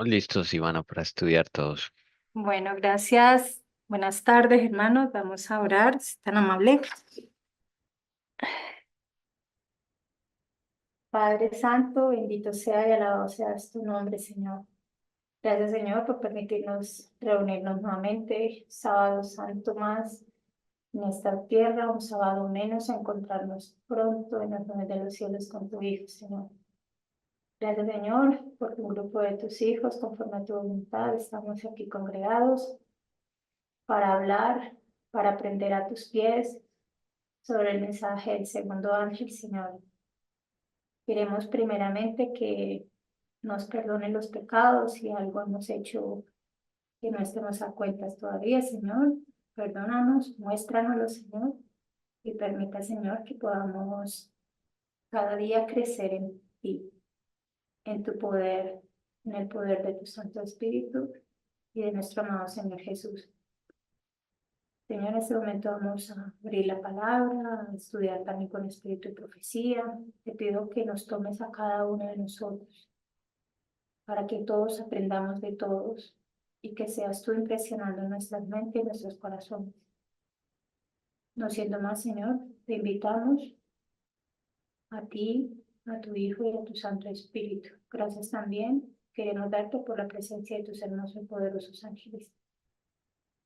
Listos, Ivana, para estudiar todos. Bueno, gracias. Buenas tardes, hermanos. Vamos a orar, si es tan amable. Padre Santo, bendito sea y alabado seas tu nombre, Señor. Gracias, Señor, por permitirnos reunirnos nuevamente, sábado santo más, en esta tierra, un sábado menos, a encontrarnos pronto en las nubes de los cielos con tu Hijo, Señor. Gracias, Señor, porque un grupo de tus hijos, conforme a tu voluntad, estamos aquí congregados para hablar, para aprender a tus pies sobre el mensaje del segundo ángel, Señor. Queremos primeramente que nos perdone los pecados si algo hemos hecho que no estemos a cuentas todavía, Señor. Perdónanos, muéstranoslo, Señor, y permita, Señor, que podamos cada día crecer en ti, en tu poder, en el poder de tu Santo Espíritu y de nuestro amado Señor Jesús. Señor, en este momento vamos a abrir la palabra, a estudiar también con espíritu y profecía. Te pido que nos tomes a cada uno de nosotros para que todos aprendamos de todos y que seas tú impresionando nuestras mentes y nuestros corazones. No siendo más, Señor, te invitamos a ti, a tu Hijo y a tu Santo Espíritu. Gracias también. Queremos darte por la presencia de tus hermosos y poderosos ángeles.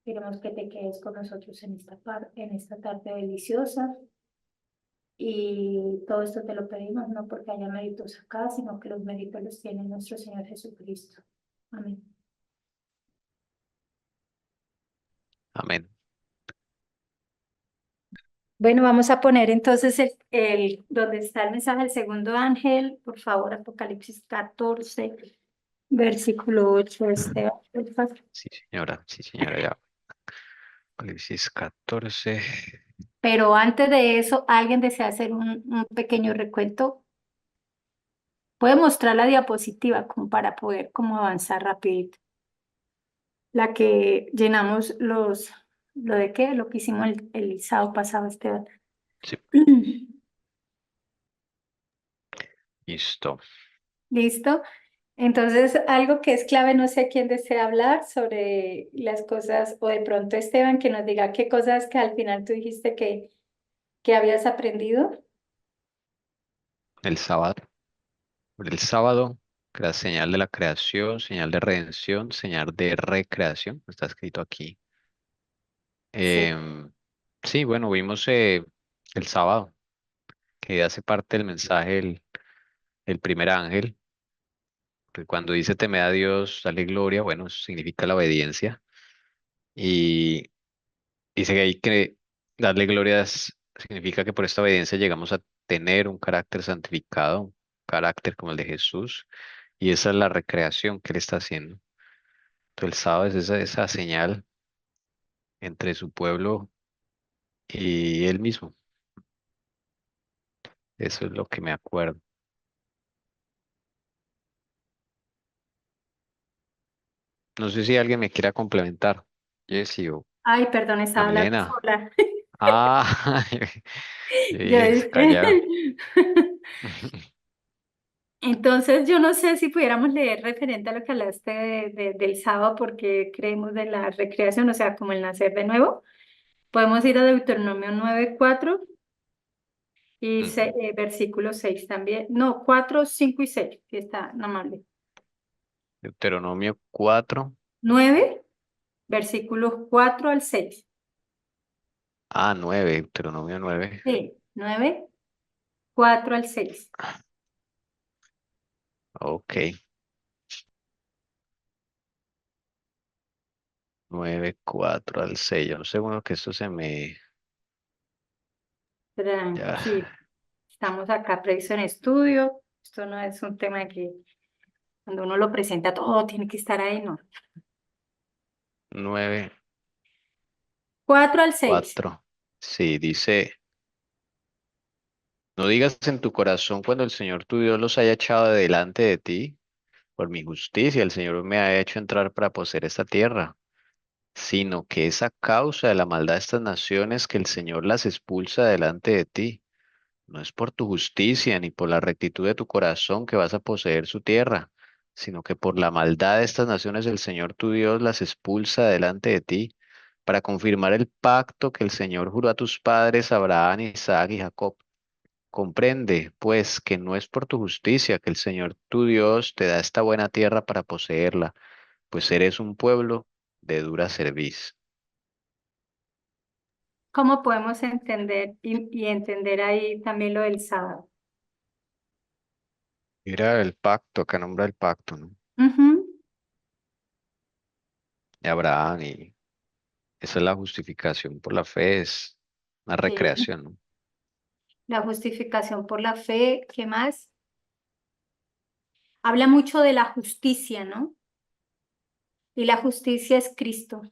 Queremos que te quedes con nosotros en esta tarde deliciosa. Y todo esto te lo pedimos no porque haya méritos acá, sino que los méritos los tiene nuestro Señor Jesucristo. Amén. Amén. Bueno, vamos a poner entonces donde está el mensaje del segundo ángel, por favor, Apocalipsis 14, versículo 8, Esteban, por favor. Sí, señora, ya. Apocalipsis 14. Pero antes de eso, ¿alguien desea hacer un pequeño recuento? Puede mostrar la diapositiva como para poder como avanzar rapidito. La que llenamos ¿lo de qué? Lo que hicimos el sábado pasado, Esteban. Sí, listo. ¿Listo? Entonces, algo que es clave, no sé quién desea hablar sobre las cosas, o de pronto Esteban, que nos diga qué cosas que al final tú dijiste que habías aprendido. El sábado. El sábado, la señal de la creación, señal de redención, señal de recreación. Está escrito aquí. Sí, Em, sí, bueno, vimos el sábado, que hace parte del mensaje el primer ángel, que cuando dice temed a Dios, dale gloria, bueno, eso significa la obediencia. Y dice que hay que darle glorias, significa que por esta obediencia llegamos a tener un carácter santificado, un carácter como el de Jesús, y esa es la recreación que él está haciendo. Entonces, el sábado es esa señal entre su pueblo y él mismo. Eso es lo que me acuerdo. No sé si alguien me quiera complementar. Jessy o ay, perdón, estaba hablando Magdalena. sola. Ah, yo Yo dije, dije, callado. entonces, yo no sé si pudiéramos leer referente a lo que hablaste del sábado, porque creemos de la recreación, o sea, como el nacer de nuevo. Podemos ir a Deuteronomio 9:4 y Ujú. versículo 6 también. No, 4, 5 y 6, que está normal. Deuteronomio 4. 9, versículos 4 al 6. 9, Deuteronomio 9. Sí, 9, 4 al 6. Ok. 9, 4 al 6. Yo no sé, bueno, que esto se me... Ya. Tranquilo. Estamos acá previsto en estudio. Esto no es un tema que cuando uno lo presenta todo tiene que estar ahí, no. 9, 4 al 6. 4. Sí, dice, no digas en tu corazón cuando el Señor tu Dios los haya echado de delante de ti. Por mi justicia, el Señor me ha hecho entrar para poseer esta tierra, sino que es a causa de la maldad de estas naciones que el Señor las expulsa delante de ti. No es por tu justicia ni por la rectitud de tu corazón que vas a poseer su tierra, sino que por la maldad de estas naciones el Señor tu Dios las expulsa delante de ti para confirmar el pacto que el Señor juró a tus padres Abraham, Isaac y Jacob. Comprende, pues, que no es por tu justicia que el Señor tu Dios te da esta buena tierra para poseerla, pues eres un pueblo de dura cerviz. ¿Cómo podemos entender y entender ahí también lo del sábado? Mira el pacto, acá nombra el pacto, ¿no? Ujú, De Abraham y esa es la justificación por la fe, es una sí. recreación, ¿no? La justificación por la fe, ¿qué más? Habla mucho de la justicia, ¿no? Y la justicia es Cristo.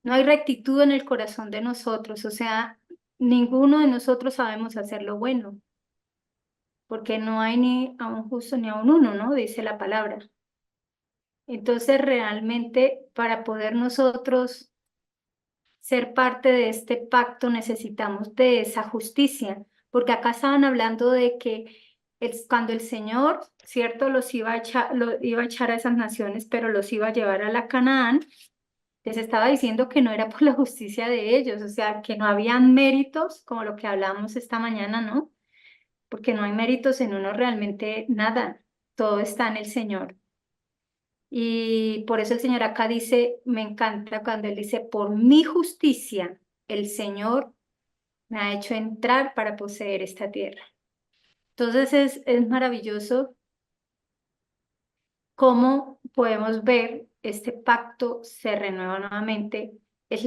No hay rectitud en el corazón de nosotros, o sea, ninguno de nosotros sabemos hacer lo bueno, porque no hay ni a un justo ni a un uno, ¿no? Dice la palabra. Entonces, realmente, para poder nosotros ser parte de este pacto, necesitamos de esa justicia, porque acá estaban hablando de que cuando el Señor, ¿cierto?, los iba a echar, iba a echar a esas naciones, pero los iba a llevar a la Canaán. Les estaba diciendo que no era por la justicia de ellos, o sea, que no habían méritos, como lo que hablamos esta mañana, ¿no? Porque no hay méritos en uno realmente nada, todo está en el Señor. Y por eso el Señor acá dice, me encanta cuando Él dice, por mi justicia, el Señor me ha hecho entrar para poseer esta tierra. Entonces es maravilloso cómo podemos ver este pacto se renueva nuevamente. Es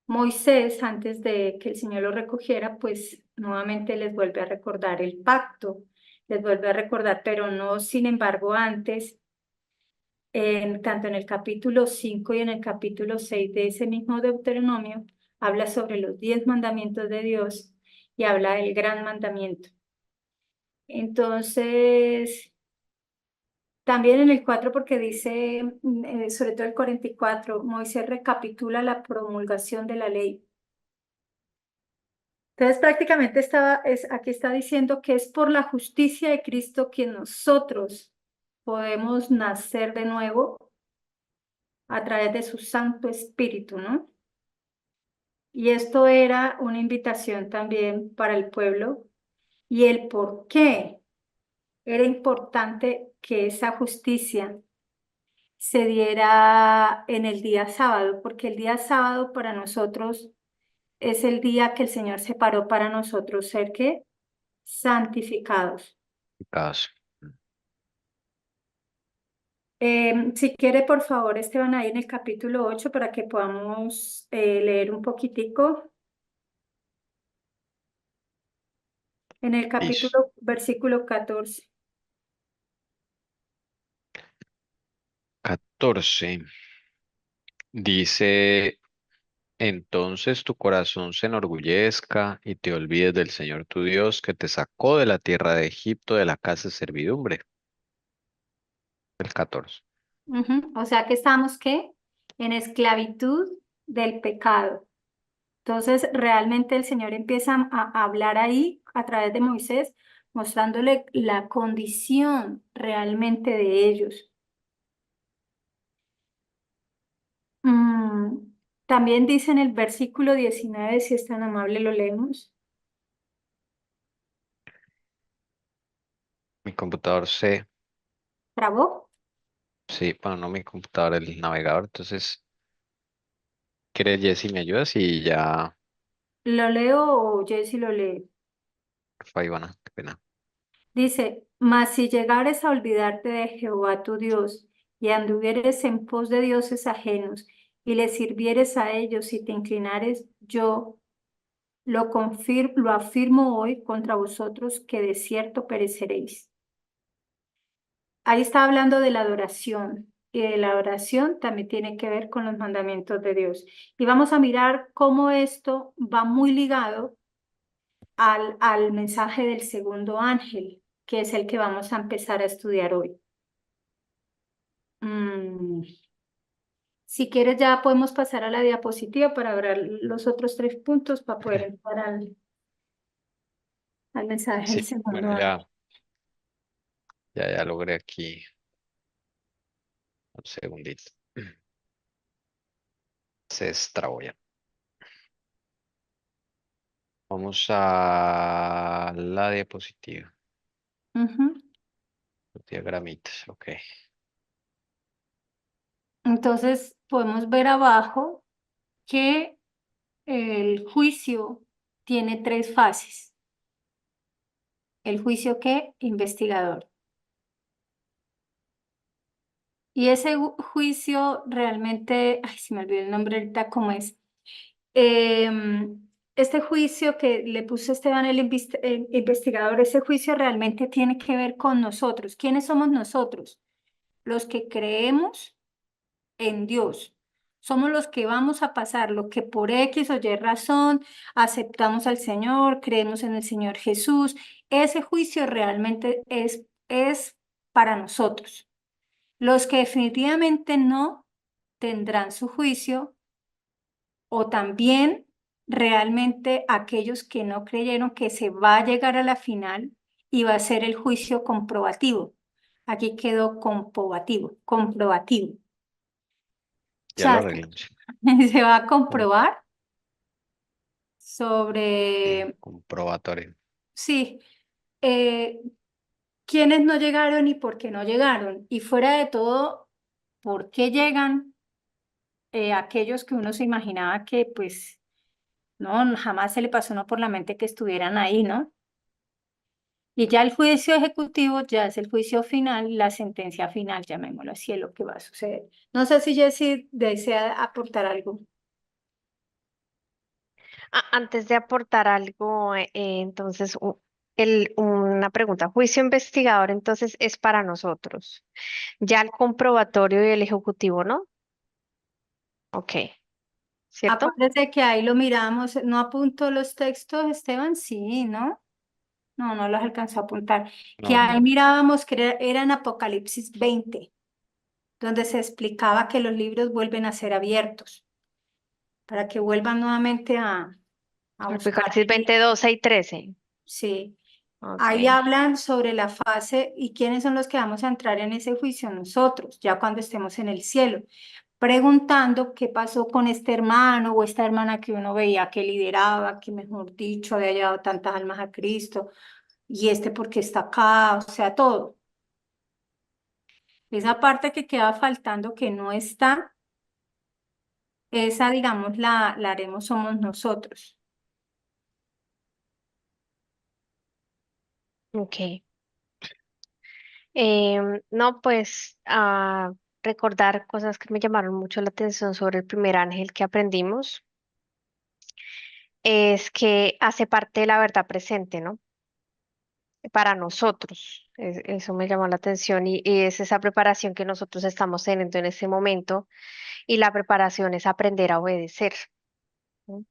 Moisés, antes de que el Señor lo recogiera, pues nuevamente les vuelve a recordar el pacto, les vuelve a recordar, pero no, sin embargo, antes, tanto en el capítulo 5 y en el capítulo 6 de ese mismo Deuteronomio, habla sobre los 10 mandamientos de Dios y habla del gran mandamiento. Entonces, también en el 4 porque dice, sobre todo el 44, Moisés recapitula la promulgación de la ley. Entonces prácticamente aquí está diciendo que es por la justicia de Cristo que nosotros podemos nacer de nuevo a través de su Santo Espíritu, ¿no? Y esto era una invitación también para el pueblo y el por qué era importante que esa justicia se diera en el día sábado, porque el día sábado para nosotros es el día que el Señor separó para nosotros ser ¿qué? Santificados. Caso. Si quiere, por favor, Esteban, ahí en el capítulo 8 para que podamos leer un poquitico. En el Listo. capítulo, versículo 14. 14. Dice, entonces tu corazón se enorgullezca y te olvides del Señor tu Dios que te sacó de la tierra de Egipto de la casa de servidumbre. El 14. Ujú. O sea que estamos, ¿qué? En esclavitud del pecado. Entonces, realmente el Señor empieza a hablar ahí a través de Moisés, mostrándole la condición realmente de ellos. Mm, También dice en el versículo 19, si es tan amable, lo leemos. Mi computador se, ¿Trabó? sí, bueno, no mi computador, el navegador. Entonces, ¿quieres, Jessy, me ayudas? Y ya, ¿Lo leo o Jessy lo lee? porfa, Ivana, qué pena. Dice, mas si llegares a olvidarte de Jehová tu Dios y anduvieres en pos de dioses ajenos y les sirvieres a ellos y te inclinares, yo lo afirmo hoy contra vosotros que de cierto pereceréis. Ahí está hablando de la adoración y de la adoración también tiene que ver con los mandamientos de Dios. Y vamos a mirar cómo esto va muy ligado al mensaje del segundo ángel, que es el que vamos a empezar a estudiar hoy. Mm, Si quieres ya podemos pasar a la diapositiva para ver los otros 3 puntos para poder entrar al mensaje Sí, del segundo bueno, ya, ángel. Ya logré aquí. Un segundito. Se extrabó ya. Vamos a la diapositiva. Ujú. Los diagramitas. Ok. Entonces, podemos ver abajo que el juicio tiene tres fases. El juicio que investigador. Y ese juicio realmente, ay, se me olvidó el nombre ahorita, ¿cómo es? Este juicio que le puso Esteban el investigador, ese juicio realmente tiene que ver con nosotros. ¿Quiénes somos nosotros? Los que creemos en Dios. Somos los que vamos a pasar, lo que por X o Y razón aceptamos al Señor, creemos en el Señor Jesús. Ese juicio realmente es para nosotros. Los que definitivamente no tendrán su juicio o también realmente aquellos que no creyeron que se va a llegar a la final y va a ser el juicio comprobativo. Aquí quedó comprobativo, comprobativo. O Ya lo sea, arreglamos. se va a Com- comprobar sí, sobre, comprobatorio. sí, eh, quiénes no llegaron y por qué no llegaron. Y fuera de todo, por qué llegan aquellos que uno se imaginaba que pues no, jamás se le pasó no por la mente que estuvieran ahí, ¿no? Y ya el juicio ejecutivo ya es el juicio final, la sentencia final, llamémoslo así, es lo que va a suceder. No sé si Jessy desea aportar algo. Antes de aportar algo, entonces, una pregunta. Juicio investigador, entonces, es para nosotros. Ya el comprobatorio y el ejecutivo, ¿no? Ok, ¿cierto? Acuérdese que ahí lo miramos, ¿no apuntó los textos, Esteban? Sí, ¿no? No, no los alcanzó a apuntar. Que No, ahí no. mirábamos que era en Apocalipsis 20, donde se explicaba que los libros vuelven a ser abiertos, para que vuelvan nuevamente a buscar. Apocalipsis 22, 6 13. Sí, Ok, ahí hablan sobre la fase y quiénes son los que vamos a entrar en ese juicio nosotros, ya cuando estemos en el cielo, preguntando qué pasó con este hermano o esta hermana que uno veía que lideraba, que mejor dicho había llevado tantas almas a Cristo, y este porque está acá, o sea, todo. Esa parte que queda faltando que no está, esa digamos la haremos somos nosotros. ok. No, pues recordar cosas que me llamaron mucho la atención sobre el primer ángel que aprendimos es que hace parte de la verdad presente, ¿no? Para nosotros. Eso me llamó la atención y es esa preparación que nosotros estamos teniendo en este momento y la preparación es aprender a obedecer. ¿No?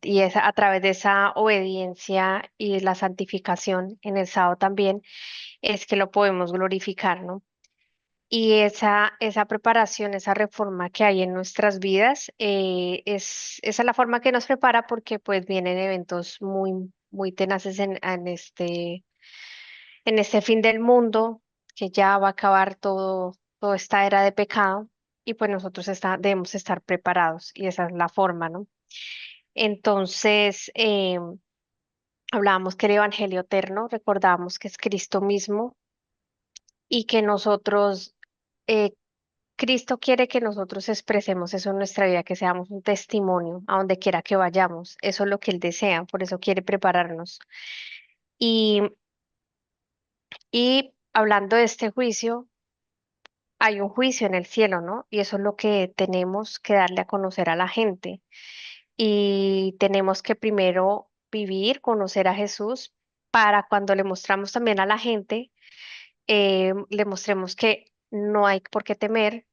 Y es a través de esa obediencia y la santificación en el sábado también es que lo podemos glorificar, ¿no? Y esa preparación, esa reforma que hay en nuestras vidas, esa es la forma que nos prepara porque pues vienen eventos muy, muy tenaces en este fin del mundo, que ya va a acabar toda esta era de pecado, y pues nosotros debemos estar preparados, y esa es la forma, ¿no? Entonces, hablábamos que el Evangelio eterno, recordábamos que es Cristo mismo, y que nosotros, eh, Cristo quiere que nosotros expresemos eso en nuestra vida, que seamos un testimonio a donde quiera que vayamos. Eso es lo que Él desea, por eso quiere prepararnos. Y, y hablando de este juicio, hay un juicio en el cielo, ¿no? Y eso es lo que tenemos que darle a conocer a la gente. Y tenemos que primero vivir, conocer a Jesús, para cuando le mostramos también a la gente, le mostremos que no hay por qué temer,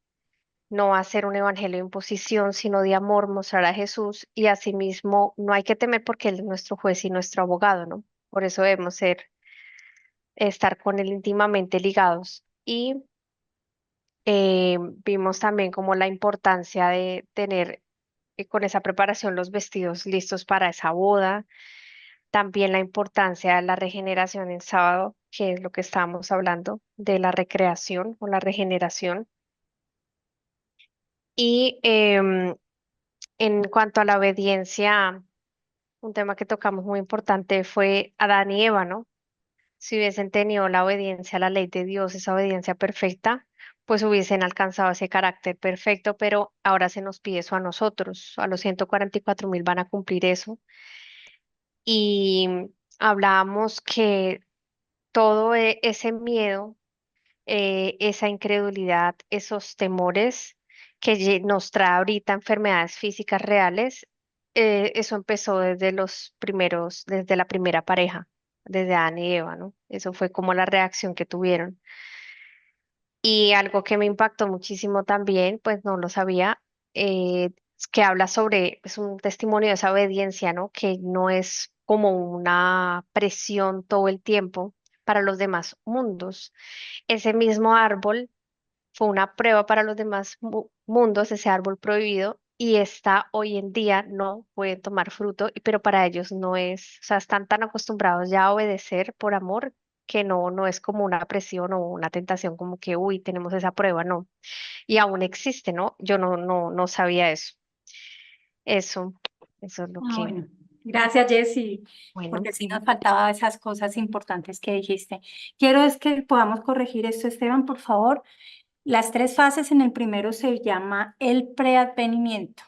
no va a ser un evangelio de imposición, sino de amor, mostrar a Jesús. Y asimismo, no hay que temer porque Él es nuestro juez y nuestro abogado, ¿no? Por eso debemos estar con Él íntimamente ligados. Y vimos también como la importancia de tener con esa preparación los vestidos listos para esa boda, también la importancia de la regeneración en sábado, que es lo que estábamos hablando, de la recreación o la regeneración. Y en cuanto a la obediencia, un tema que tocamos muy importante fue Adán y Eva, ¿no? Si hubiesen tenido la obediencia a la ley de Dios, esa obediencia perfecta, pues hubiesen alcanzado ese carácter perfecto, pero ahora se nos pide eso a nosotros. A los 144.000 van a cumplir eso. Y hablábamos que todo ese miedo, esa incredulidad, esos temores que nos trae ahorita enfermedades físicas reales, eso empezó desde los primeros, desde la primera pareja, desde Adán y Eva, ¿no? Eso fue como la reacción que tuvieron. Y algo que me impactó muchísimo también, pues no lo sabía, es que habla sobre, es un testimonio de esa obediencia, ¿no? Que no es como una presión todo el tiempo para los demás mundos. Ese mismo árbol fue una prueba para los demás mundos, ese árbol prohibido, y está hoy en día no pueden tomar fruto, pero para ellos no es, o sea, están tan acostumbrados ya a obedecer por amor que no es como una presión o una tentación como que, uy, tenemos esa prueba, no. Y aún existe, ¿no? Yo no sabía eso. Eso, eso es lo Ah, que, bueno, gracias Jessy, bueno. porque sí nos faltaba esas cosas importantes que dijiste. Quiero es que podamos corregir esto, Esteban, por favor. Las tres fases en el primero se llama el preadvenimiento,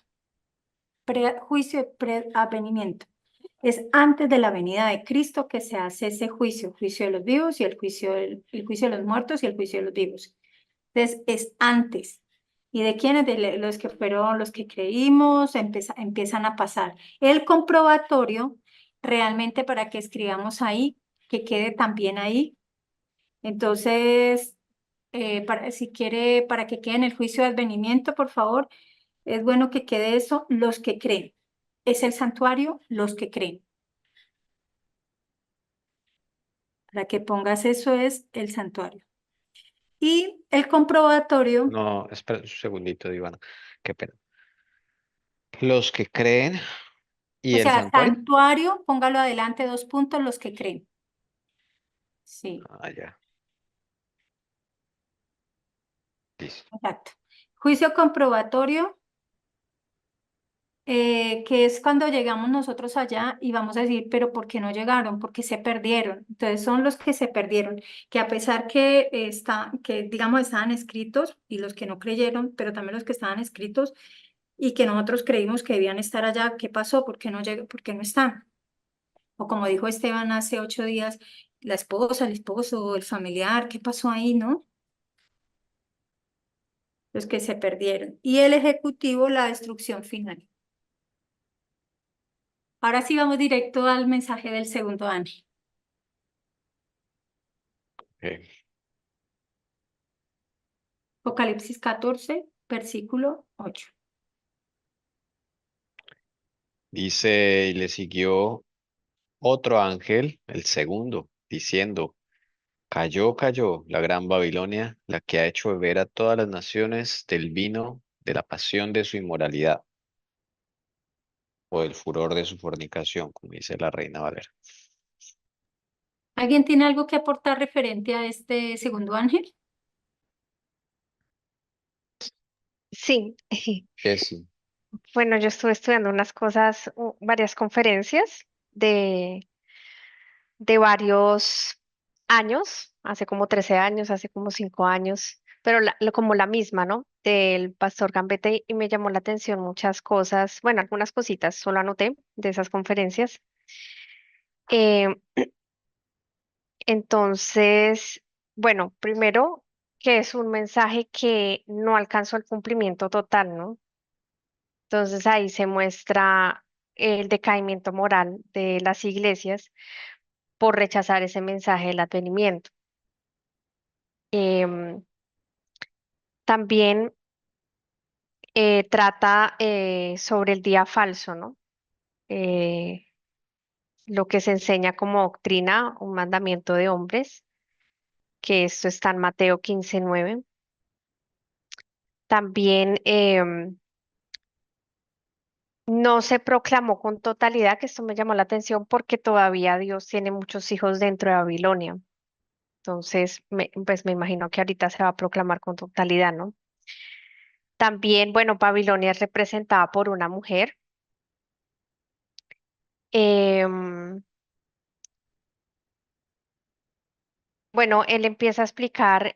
juicio de preadvenimiento. Es antes de la venida de Cristo que se hace ese juicio, juicio de los vivos y el juicio de los muertos y el juicio de los vivos. Entonces, es antes. ¿Y de quiénes? De los que fueron los que creímos, empiezan a pasar. El comprobatorio, realmente para que escribamos ahí, que quede también ahí. Entonces, si quiere, para que quede en el juicio de advenimiento, por favor, es bueno que quede eso, los que creen. Es el santuario, los que creen. Para que pongas eso es el santuario. Y el comprobatorio, No, espera un segundito, Ivana. Qué pena. Los que creen y o el sea, santuario. santuario, póngalo adelante, dos puntos, los que creen. Sí, Ah, ya. Listo. exacto. Juicio comprobatorio, que es cuando llegamos nosotros allá y vamos a decir, pero ¿por qué no llegaron? Porque se perdieron. Entonces son los que se perdieron, que a pesar que que digamos estaban escritos y los que no creyeron, pero también los que estaban escritos y que nosotros creímos que debían estar allá, ¿qué pasó? ¿Por qué no por qué no están? O como dijo Esteban hace 8 días, la esposa, el esposo, el familiar, ¿qué pasó ahí, no? Los que se perdieron. Y el ejecutivo, la destrucción final. Ahora sí vamos directo al mensaje del segundo ángel. Ok. Apocalipsis 14, versículo 8. Dice, y le siguió otro ángel, el segundo, diciendo, cayó, cayó la gran Babilonia, la que ha hecho beber a todas las naciones del vino de la pasión de su inmoralidad o del furor de su fornicación, como dice la Reina Valera. ¿Alguien tiene algo que aportar referente a este segundo ángel? Sí, Jessy. bueno, yo estuve estudiando unas cosas, varias conferencias de varios años, hace como 13 años, hace como 5 años, pero como la misma, ¿no? Del pastor Gambetta y me llamó la atención muchas cosas, bueno, algunas cositas, solo anoté de esas conferencias. Eh, entonces, bueno, primero que es un mensaje que no alcanzó el cumplimiento total, ¿no? Entonces ahí se muestra el decaimiento moral de las iglesias por rechazar ese mensaje del advenimiento. Em, También trata sobre el día falso, ¿no? Eh, lo que se enseña como doctrina, un mandamiento de hombres, que esto está en Mateo 15:9. También no se proclamó con totalidad, que esto me llamó la atención porque todavía Dios tiene muchos hijos dentro de Babilonia. Entonces, pues me imagino que ahorita se va a proclamar con totalidad, ¿no? También, bueno, Babilonia es representada por una mujer. Em, bueno, él empieza a explicar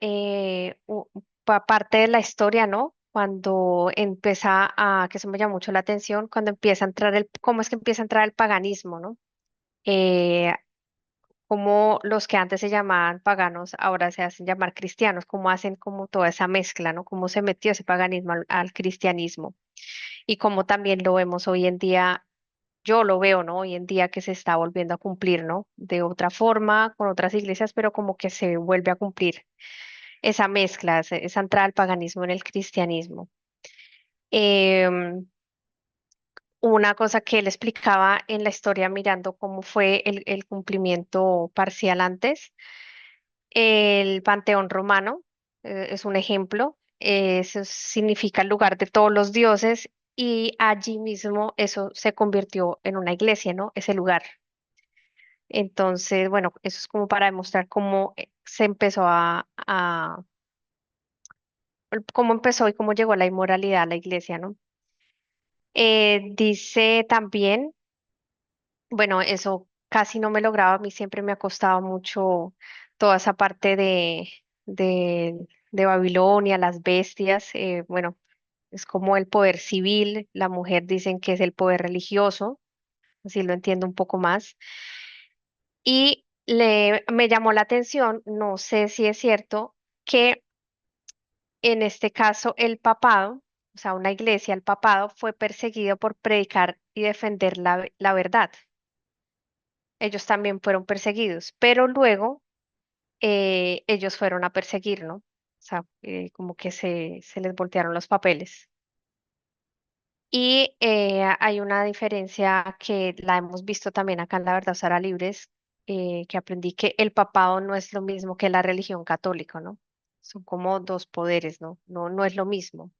parte de la historia, ¿no? Cuando empieza a, que eso me llama mucho la atención, cuando empieza a entrar cómo es que empieza a entrar el paganismo, ¿no? Eh, Cómo los que antes se llamaban paganos ahora se hacen llamar cristianos, cómo hacen como toda esa mezcla, ¿no? Cómo se metió ese paganismo al cristianismo y cómo también lo vemos hoy en día, yo lo veo, ¿no? Hoy en día que se está volviendo a cumplir, ¿no? De otra forma, con otras iglesias, pero como que se vuelve a cumplir esa mezcla, esa entrada al paganismo en el cristianismo. Em, una cosa que él explicaba en la historia mirando cómo fue el cumplimiento parcial antes. El Panteón Romano es un ejemplo. Eso significa el lugar de todos los dioses y allí mismo eso se convirtió en una iglesia, ¿no? Ese lugar. Entonces, bueno, eso es como para demostrar cómo se empezó cómo empezó y cómo llegó la inmoralidad a la iglesia, ¿no? Dice también, bueno, eso casi no me lograba, a mí siempre me ha costado mucho toda esa parte de Babilonia, las bestias, bueno, es como el poder civil, la mujer dicen que es el poder religioso, así lo entiendo un poco más. Y me llamó la atención, no sé si es cierto, que en este caso el papado, o sea, una iglesia, el papado fue perseguido por predicar y defender la verdad. Ellos también fueron perseguidos, pero luego ellos fueron a perseguir, ¿no? O sea, como que se les voltearon los papeles. Y hay una diferencia que la hemos visto también acá en La Verdad Sara Libres, que aprendí que el papado no es lo mismo que la religión católica, ¿no? Son como dos poderes, ¿no? No, no es lo mismo.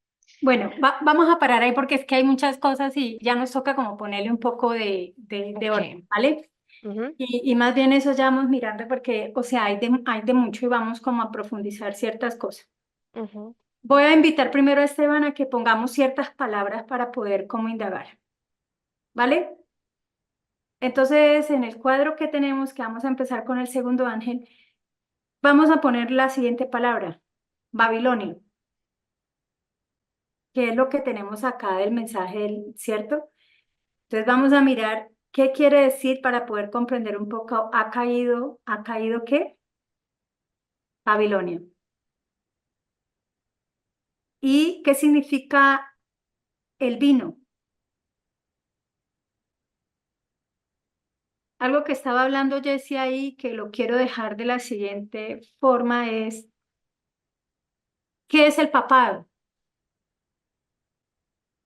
Bueno, vamos a parar ahí porque es que hay muchas cosas y ya nos toca como ponerle un poco de Ok. orden, ¿vale? Ujú, Y más bien eso ya vamos mirando porque, o sea, hay de mucho y vamos como a profundizar ciertas cosas. ujú, Voy a invitar primero a Esteban a que pongamos ciertas palabras para poder como indagar, ¿vale? Entonces, en el cuadro que tenemos, que vamos a empezar con el segundo ángel, vamos a poner la siguiente palabra, Babilonia, que es lo que tenemos acá del mensaje, ¿cierto? Entonces vamos a mirar qué quiere decir para poder comprender un poco, ¿ha caído qué? Babilonia. ¿Y qué significa el vino? Algo que estaba hablando Jessie ahí, que lo quiero dejar de la siguiente forma, es, ¿qué es el papado?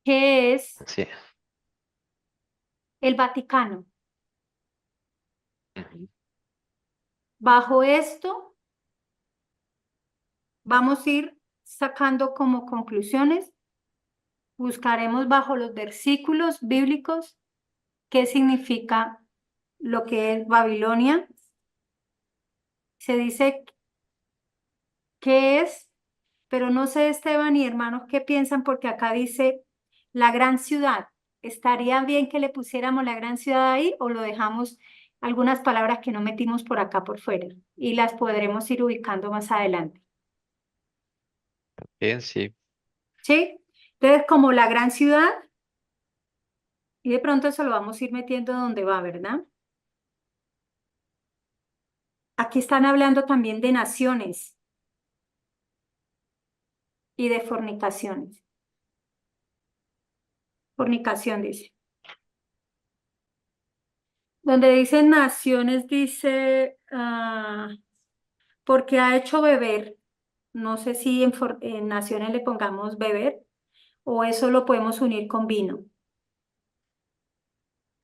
¿Qué es Sí. el Vaticano? Ujú. Bajo esto vamos a ir sacando como conclusiones, buscaremos bajo los versículos bíblicos qué significa lo que es Babilonia. Se dice qué es, pero no sé, Esteban y hermanos, qué piensan, porque acá dice la gran ciudad. ¿Estaría bien que le pusiéramos la gran ciudad ahí o lo dejamos algunas palabras que no metimos por acá por fuera y las podremos ir ubicando más adelante? Bien, sí. ¿Sí? Entonces, como la gran ciudad, y de pronto eso lo vamos a ir metiendo donde va, ¿verdad? Aquí están hablando también de naciones y de fornicaciones. Fornicación dice. Donde dice naciones, dice, porque ha hecho beber. No sé si en naciones le pongamos beber o eso lo podemos unir con vino,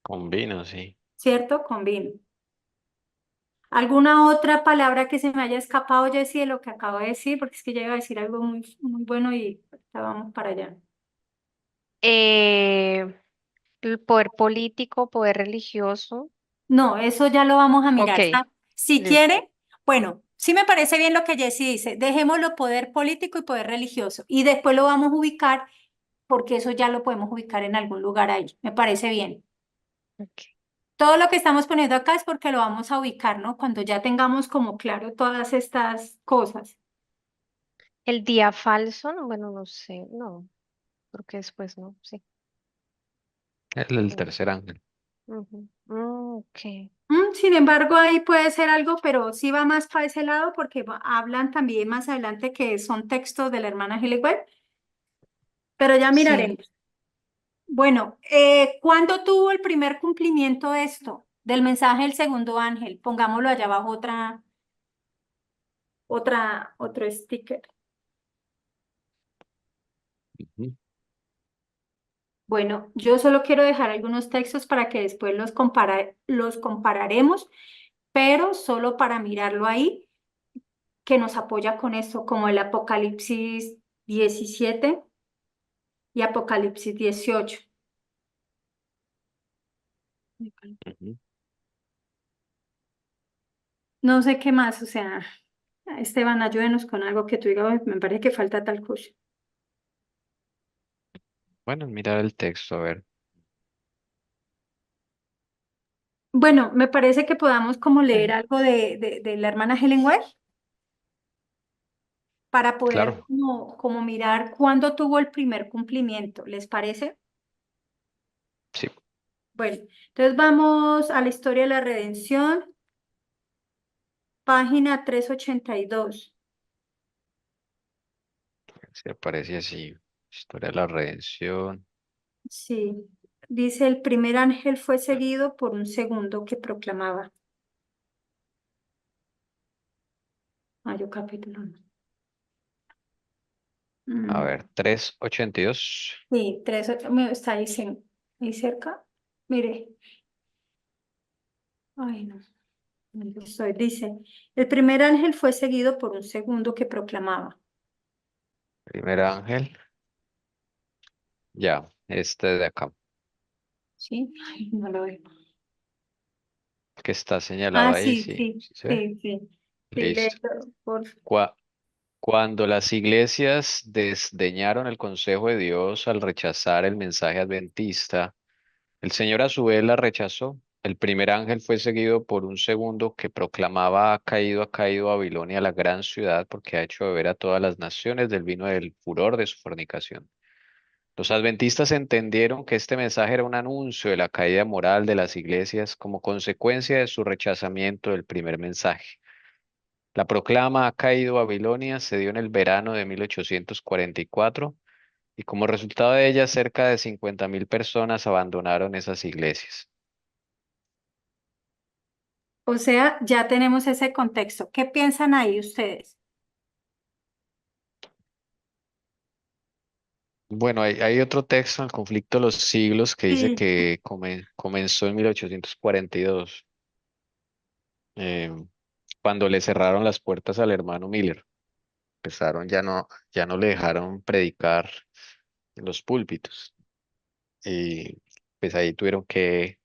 Con vino, sí. ¿cierto? Con vino. ¿Alguna otra palabra que se me haya escapado, Jessie, de lo que acabo de decir? Porque es que ya iba a decir algo muy, muy bueno y ahorita vamos para allá. eh, el poder político, poder religioso. No, eso ya lo vamos a Ok, mirar. Si listo. quiere, bueno, Sí me parece bien lo que Jessy dice, dejémoslo poder político y poder religioso y después lo vamos a ubicar porque eso ya lo podemos ubicar en algún lugar ahí. Me parece bien. Ok. Todo lo que estamos poniendo acá es porque lo vamos a ubicar, ¿no? Cuando ya tengamos como claro todas estas cosas. El día falso, no, bueno, no sé, no, porque después no, sí. El Mm, tercer ángel. ujú. Ok. Sin embargo, ahí puede ser algo, pero sí va más para ese lado porque hablan también más adelante que son textos de la hermana Hillel, pero ya Sí, miraremos. Bueno, ¿cuándo tuvo el primer cumplimiento esto del mensaje del segundo ángel? Pongámoslo allá abajo otro sticker. Ujú. Bueno, yo solo quiero dejar algunos textos para que después los compararemos, pero solo para mirarlo ahí, que nos apoya con esto, como el Apocalipsis 17 y Apocalipsis 18. Ujú. No sé qué más, o sea, Esteban, ayúdenos con algo que tú digas, "Ay, me parece que falta tal cosa". Bueno, mirar el texto, a ver. Bueno, me parece que podamos como leer algo de la hermana Helen White para poder Claro. como mirar cuándo tuvo el primer cumplimiento, ¿les parece? Sí. Bueno, entonces vamos a la historia de la redención, página 382. Se aparece así. Historia de la redención. Sí, dice el primer ángel fue seguido por un segundo que proclamaba. Mayo capítulo 1. A ver, 382. Sí, está ahí, ahí cerca. Mire, ay no, ¿dónde estoy? Dice, el primer ángel fue seguido por un segundo que proclamaba. Primer ángel. Ya, este de acá. ¿Sí? Ay, no lo veo. Que está señalado Ah, ahí, sí, sí. sí, ¿Sí se ve? sí, sí. Sí, Listo. léelo, por Cua- Cuando las iglesias desdeñaron el consejo de Dios al rechazar el mensaje adventista, el Señor a su vez la rechazó. El primer ángel fue seguido por un segundo que proclamaba: ha caído Babilonia, la gran ciudad, porque ha hecho beber a todas las naciones del vino del furor de su fornicación. Los adventistas entendieron que este mensaje era un anuncio de la caída moral de las iglesias como consecuencia de su rechazamiento del primer mensaje. La proclama: ha caído Babilonia se dio en el verano de 1844 y como resultado de ella cerca de 50.000 personas abandonaron esas iglesias. O sea, ya tenemos ese contexto. ¿Qué piensan ahí ustedes? Bueno, hay otro texto en el conflicto de los siglos que dice Sí. que comenzó en 1842, eh, cuando le cerraron las puertas al hermano Miller. Empezaron, ya no le dejaron predicar en los púlpitos. Y pues ahí tuvieron que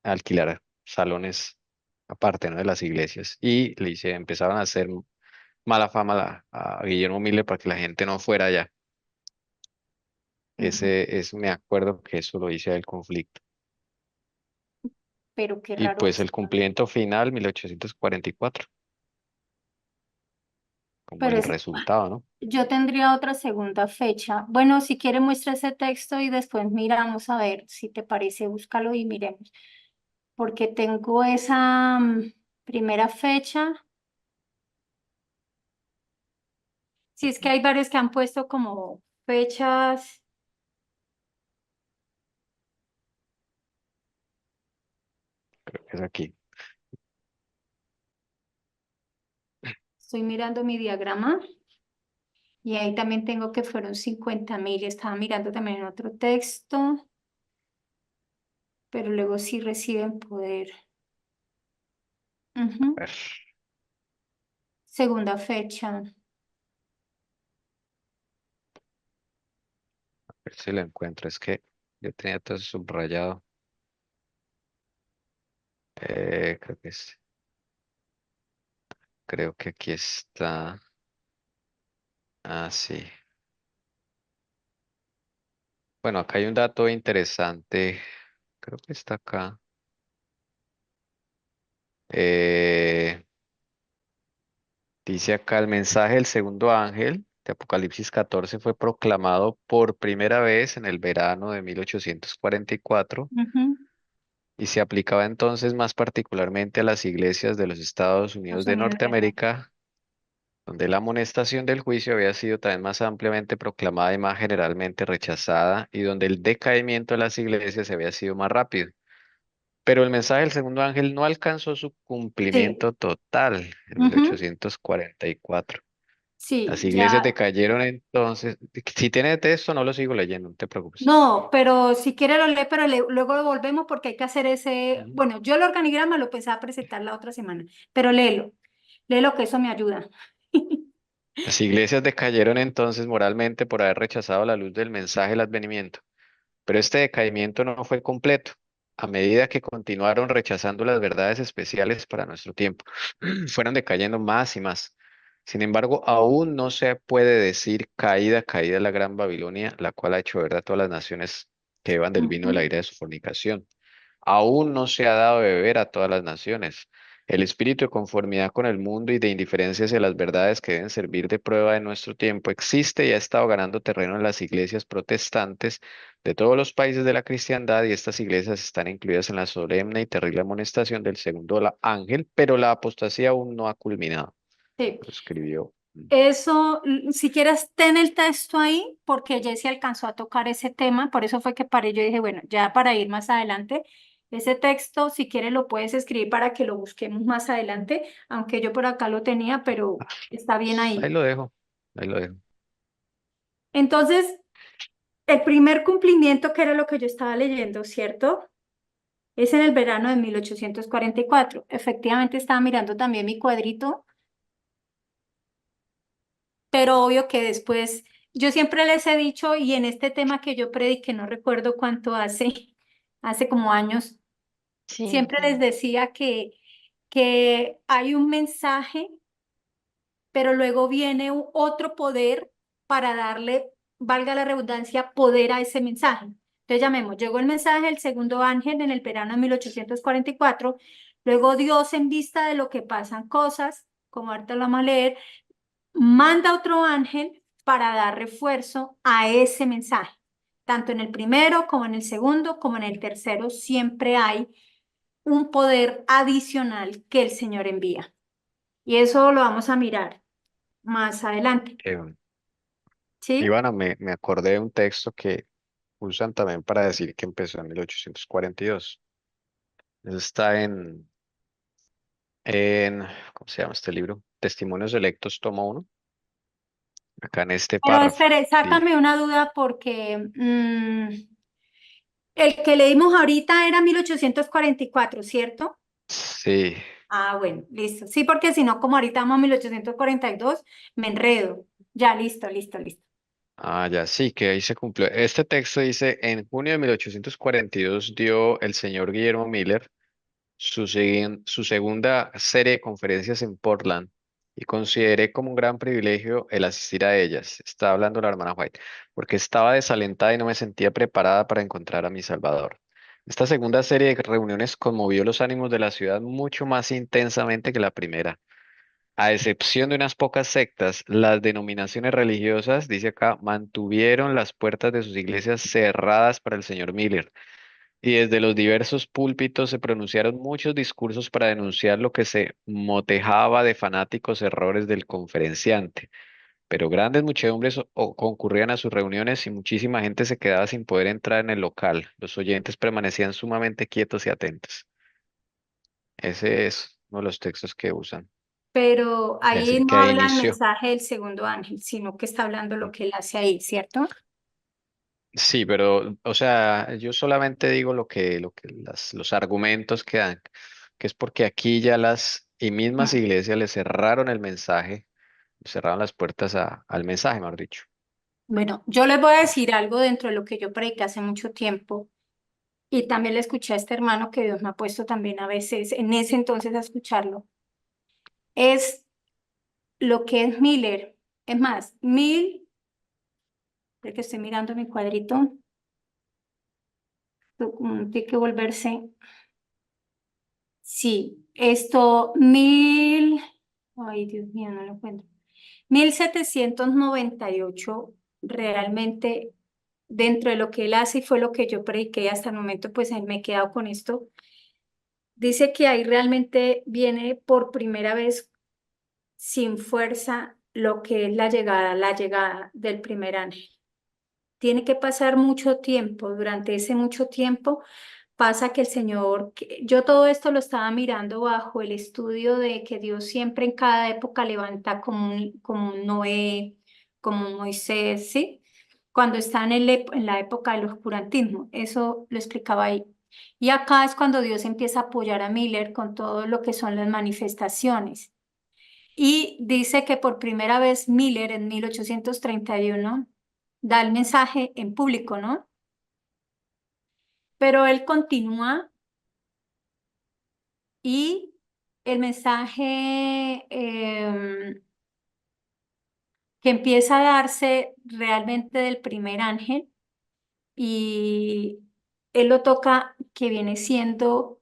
alquilar salones aparte, ¿no? De las iglesias. Y empezaron a hacer mala fama a Guillermo Miller para que la gente no fuera allá. Ujú. Me acuerdo que eso lo hice del conflicto. Pero qué Y raro pues es. el cumplimiento final, 1844, como Pero el es, resultado, ¿no? yo tendría otra segunda fecha. Bueno, si quiere muestra ese texto y después miramos a ver si te parece, búscalo y miremos. Porque tengo esa primera fecha. Si es que hay varios que han puesto como fechas. Creo que es aquí. Estoy mirando mi diagrama y ahí también tengo que fueron 50.000. Estaba mirando también en otro texto, pero luego sí reciben poder. A Ujú. ver, Segunda fecha. a ver si lo encuentro. Es que yo tenía todo eso subrayado. Creo que es. creo que aquí está. Ah, sí. Bueno, acá hay un dato interesante. Creo que está acá. Eh, Dice acá el mensaje del segundo ángel de Apocalipsis 14 fue proclamado por primera vez en el verano de 1844 Ujú. y se aplicaba entonces más particularmente a las iglesias de los Estados Unidos Estados de Unidos de América. Norteamérica, donde la amonestación del juicio había sido también más ampliamente proclamada y más generalmente rechazada, y donde el decaimiento de las iglesias había sido más rápido. Pero el mensaje del segundo ángel no alcanzó su Sí, cumplimiento total en ujú. 1844. Sí, Las iglesias ya. decayeron entonces. Si tiene texto, no lo sigo leyendo, no te preocupes. No, pero si quiere lo lee, pero luego lo volvemos porque hay que hacer ese, Ujú. bueno, yo el organigrama lo pensaba presentar la otra semana, pero léelo que eso me ayuda. Las iglesias decayeron entonces moralmente por haber rechazado la luz del mensaje del advenimiento. Pero este decaimiento no fue completo. A medida que continuaron rechazando las verdades especiales para nuestro tiempo, fueron decayendo más y más. Sin embargo, aún no se puede decir caída, caída la gran Babilonia, la cual ha hecho verdad a todas las naciones que beban del vino de la Ujú, ira de su fornicación. Aún no se ha dado de beber a todas las naciones. El espíritu de conformidad con el mundo y de indiferencia hacia las verdades que deben servir de prueba en nuestro tiempo existe y ha estado ganando terreno en las iglesias protestantes de todos los países de la cristiandad, y estas iglesias están incluidas en la solemne y terrible amonestación del segundo ángel, pero la apostasía aún no ha culminado. sí. Lo escribió. Eso, si quieres, ten el texto ahí, porque Jessy alcanzó a tocar ese tema, por eso fue que paré, yo dije, bueno, ya para ir más adelante, ese texto, si quieres, lo puedes escribir para que lo busquemos más adelante, aunque yo por acá lo tenía, pero está bien Ahí ahí. lo dejo, ahí lo dejo. Entonces, el primer cumplimiento, que era lo que yo estaba leyendo, ¿cierto? Es en el verano de 1844. Efectivamente, estaba mirando también mi cuadrito, pero obvio que después, yo siempre les he dicho, y en este tema que yo prediqué, no recuerdo cuánto hace, hace como años, Sí, siempre les decía que hay un mensaje, pero luego viene otro poder para darle, valga la redundancia, poder a ese mensaje. Entonces llamemos, llegó el mensaje del segundo ángel en el verano de 1844, luego Dios, en vista de lo que pasan cosas, como ahorita lo vamos a leer, manda otro ángel para dar refuerzo a ese mensaje. Tanto en el primero como en el segundo, como en el tercero, siempre hay un poder adicional que el Señor envía. Y eso lo vamos a mirar más adelante. Eh, ¿Sí? Ivana, me acordé de un texto que usan también para decir que empezó en 1842. Eso está ¿cómo se llama este libro? Testimonios Electos, tomo uno, acá en este Pero párrafo. espere, Dice, sácame una duda porque el que leímos ahorita era 1844, ¿cierto? sí, Ah, bueno, listo. Sí, porque si no, como ahorita vamos a 1842, me enredo. Ya, listo, listo, listo. ya sí, que ahí se cumplió. Este texto dice, en junio de 1842 dio el señor Guillermo Miller su segunda serie de conferencias en Portland, y consideré como un gran privilegio el asistir a ellas. Está hablando la hermana White, porque estaba desalentada y no me sentía preparada para encontrar a mi Salvador. Esta segunda serie de reuniones conmovió los ánimos de la ciudad mucho más intensamente que la primera. A excepción de unas pocas sectas, las denominaciones religiosas, dice acá, mantuvieron las puertas de sus iglesias cerradas para el señor Miller, y desde los diversos púlpitos se pronunciaron muchos discursos para denunciar lo que se motejaba de fanáticos errores del conferenciante. Pero grandes muchedumbres concurrían a sus reuniones y muchísima gente se quedaba sin poder entrar en el local. Los oyentes permanecían sumamente quietos y atentos. Ese es uno de los textos que usan. Pero ahí Decir no que ahí habla el inició. mensaje del segundo ángel, sino que está hablando lo que él hace ahí, ¿cierto? Sí, pero, o sea, yo solamente digo los argumentos que dan, que es porque aquí ya las y mismas Mm. iglesias le cerraron el mensaje, le cerraron las puertas al mensaje, mejor dicho. Bueno, yo les voy a decir algo dentro de lo que yo prediqué hace mucho tiempo y también le escuché a este hermano que Dios me ha puesto también a veces en ese entonces a escucharlo. Es lo que es Miller. Es más, porque estoy mirando mi cuadrito, tiene que volverse. Sí, ay Dios mío, no lo encuentro. 1798 realmente dentro de lo que él hace y fue lo que yo prediqué hasta el momento, pues me he quedado con esto. Dice que ahí realmente viene por primera vez sin fuerza lo que es la llegada del primer ángel. Tiene que pasar mucho tiempo, durante ese mucho tiempo pasa que el Señor, yo todo esto lo estaba mirando bajo el estudio de que Dios siempre en cada época levanta como un Noé, como un Moisés, ¿sí? Cuando está en la época del oscurantismo, eso lo explicaba ahí. Y acá es cuando Dios empieza a apoyar a Miller con todo lo que son las manifestaciones. Y dice que por primera vez Miller en 1831 da el mensaje en público, ¿no? Pero él continúa y el mensaje que empieza a darse realmente del primer ángel y él lo toca que viene siendo,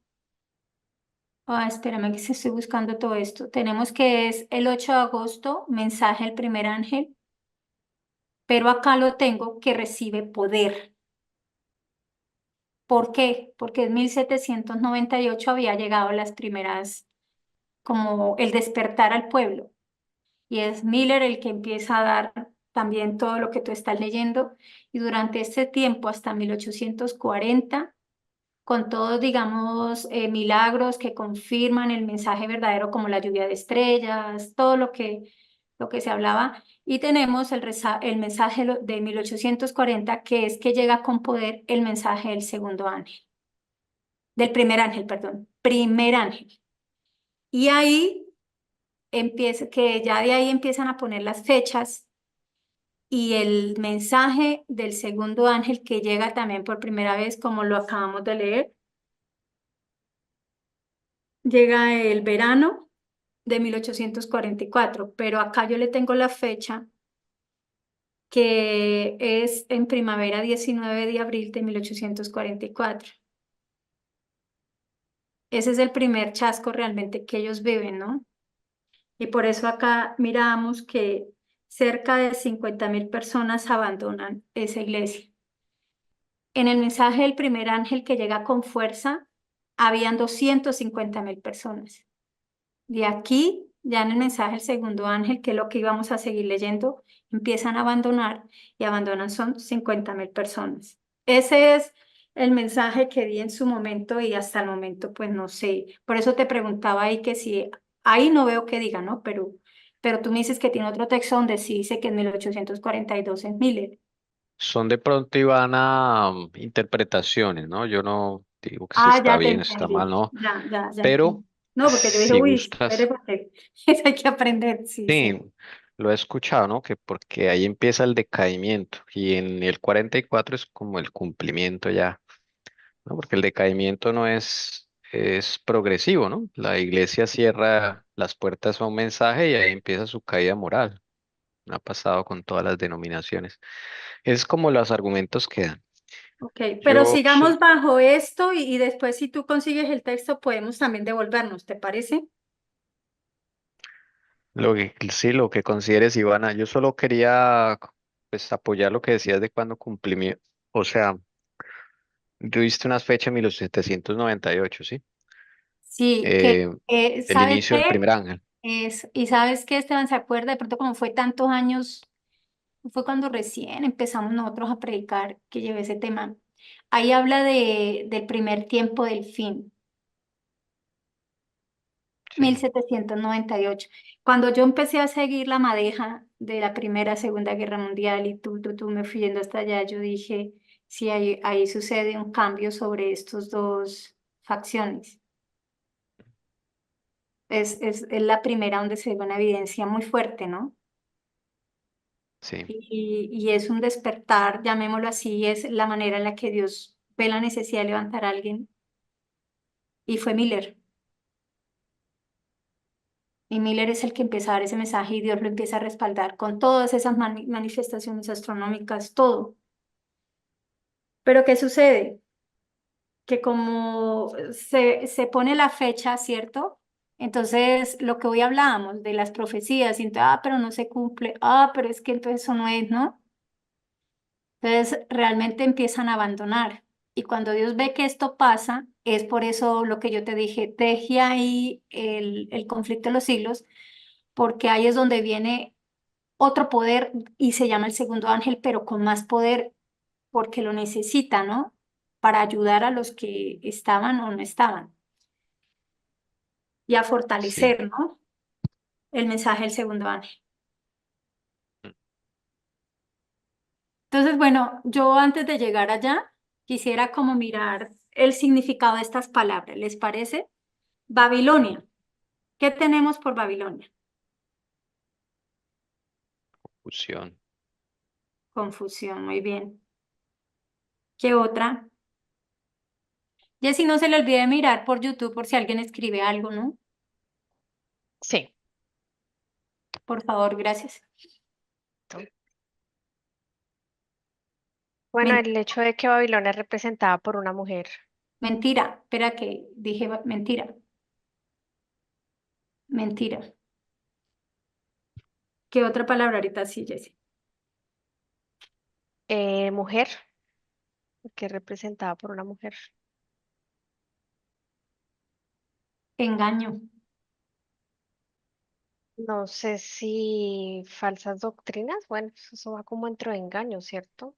espérame que se estoy buscando todo esto, tenemos que es el 8 de agosto, mensaje del primer ángel, pero acá lo tengo que recibe poder. ¿Por qué? Porque en 1798 había llegado las primeras, como el despertar al pueblo. Y es Miller el que empieza a dar también todo lo que tú estás leyendo. Y durante este tiempo, hasta 1840, con todos, digamos, milagros que confirman el mensaje verdadero, como la lluvia de estrellas, todo lo que se hablaba. Y tenemos el mensaje de 1840, que es que llega con poder el mensaje del segundo ángel, del primer ángel, perdón, primer ángel. Y ahí empieza, que ya de ahí empiezan a poner las fechas y el mensaje del segundo ángel que llega también por primera vez, como lo acabamos de leer, llega el verano de 1844, pero acá yo le tengo la fecha que es en primavera 19 de abril de 1844. Ese es el primer chasco realmente que ellos viven, ¿no? Y por eso acá miramos que cerca de 50.000 personas abandonan esa iglesia. En el mensaje del primer ángel que llega con fuerza, habían 250.000 personas. De aquí, ya en el mensaje del segundo ángel, que es lo que íbamos a seguir leyendo, empiezan a abandonar y abandonan son 50.000 personas. Ese es el mensaje que di en su momento y hasta el momento, pues no sé. Por eso te preguntaba ahí que si, ahí no veo que diga, ¿no? Pero tú me dices que tiene otro texto donde sí dice que en 1842 es Miller. Son de pronto y van a interpretaciones, ¿no? Yo no digo que si está Ya te bien, está mal, entendí. ¿no? Ya Pero entendí. No, porque yo dije, si uy, espere, gustas, porque eso hay que aprender. Sí, sí, sí. lo he escuchado, ¿no? Que porque ahí empieza el decaimiento y en el 44 es como el cumplimiento ya, ¿no? Porque el decaimiento no es progresivo, ¿no? La iglesia cierra las puertas a un mensaje y ahí empieza su caída moral. Ha pasado con todas las denominaciones. Es como los argumentos que dan. Ok, pero Yo sigamos bajo esto y después si tú consigues el texto podemos también devolvernos, ¿te parece? lo que sí, lo que consideres, Ivana, yo solo quería pues apoyar lo que decías de cuando cumplimiento, o sea, tú diste unas fechas en 1798, ¿sí? Sí, Eh, el ¿sabes inicio del qué? primer ángel, Y sabes qué, Esteban, ¿se acuerda de pronto como fue tantos años? Fue cuando recién empezamos nosotros a predicar que llevé ese tema. Ahí habla del primer tiempo del fin. mil sí, setecientos noventa y ocho Cuando yo empecé a seguir la madeja de la Primera, Segunda Guerra Mundial y tú me fui yendo hasta allá, yo dije, sí, ahí sucede un cambio sobre estos dos facciones. Es la primera donde se ve una evidencia muy fuerte, ¿no? sí, Y es un despertar, llamémoslo así, es la manera en la que Dios ve la necesidad de levantar a alguien. Y fue Miller. Y Miller es el que empieza a dar ese mensaje y Dios lo empieza a respaldar con todas esas manifestaciones astronómicas, todo. Pero ¿qué sucede? Que como se pone la fecha, ¿cierto? Entonces, lo que hoy hablábamos de las profecías, y entonces, pero no se cumple, pero es que entonces eso no es, ¿no? Entonces, realmente empiezan a abandonar. Y cuando Dios ve que esto pasa, es por eso lo que yo te dije, deje ahí el conflicto de los siglos, porque ahí es donde viene otro poder y se llama el segundo ángel, pero con más poder porque lo necesita, ¿no? Para ayudar a los que estaban o no estaban y a Sí. fortalecer, ¿no? El mensaje del segundo ángel. Entonces, bueno, yo antes de llegar allá, quisiera como mirar el significado de estas palabras, ¿les parece? Babilonia. ¿Qué tenemos por Babilonia? Fusión. Confusión, muy bien. ¿Qué otra? Jessy, no se le olvide mirar por YouTube por si alguien escribe algo, ¿no? Sí. Por favor, gracias. Bueno, Men- el hecho de que Babilonia es representada por una mujer. mentira, espera que dije mentira, mentira. ¿Qué otra palabra ahorita sí, Jessy? Mujer, que es representada por una mujer. Engaño. No sé si falsas doctrinas, bueno, eso va como dentro de engaño, ¿cierto?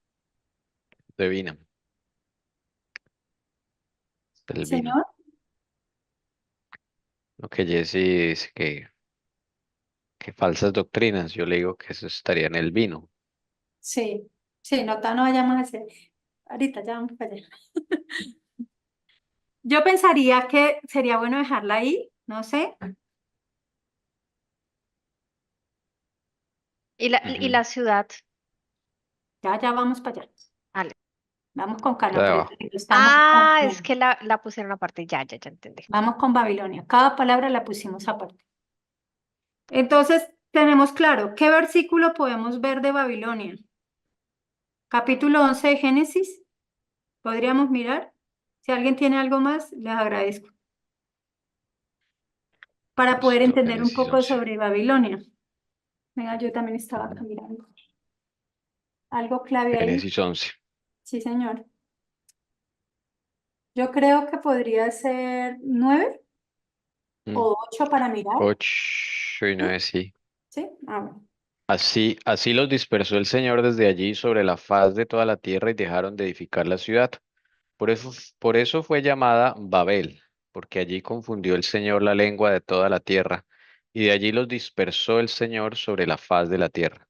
De vino. Del vino. Señor. Lo que Jesse dice que falsas doctrinas. Yo le digo que eso estaría en el vino. Sí, sí, no vayamos a hacer. Ahorita ya vamos para allá. Yo pensaría que sería bueno dejarla ahí, no sé. Y Ujú. la ciudad, Ya vamos para allá. ale. Vamos con La calma, de pero abajo. estamos Ah, es que la pusieron aparte, ya entendí. vamos con Babilonia. Cada palabra la pusimos aparte. Entonces, tenemos claro, ¿qué versículo podemos ver de Babilonia? Capítulo 11 de Génesis. ¿Podríamos mirar? Si alguien tiene algo más, les agradezco. Para poder Listo, entender un Génesis poco 11. sobre Babilonia. Venga, yo también estaba acá Ujú. mirando. Algo clave ahí. Génesis 11. Sí, señor. Yo creo que podría ser 9 Mm, o 8 para mirar. 8 y ¿Sí? 9, sí. ¿Sí? Ah, bueno. Así los dispersó el Señor desde allí sobre la faz de toda la tierra y dejaron de edificar la ciudad. Por eso fue llamada Babel, porque allí confundió el Señor la lengua de toda la tierra, y de allí los dispersó el Señor sobre la faz de la tierra.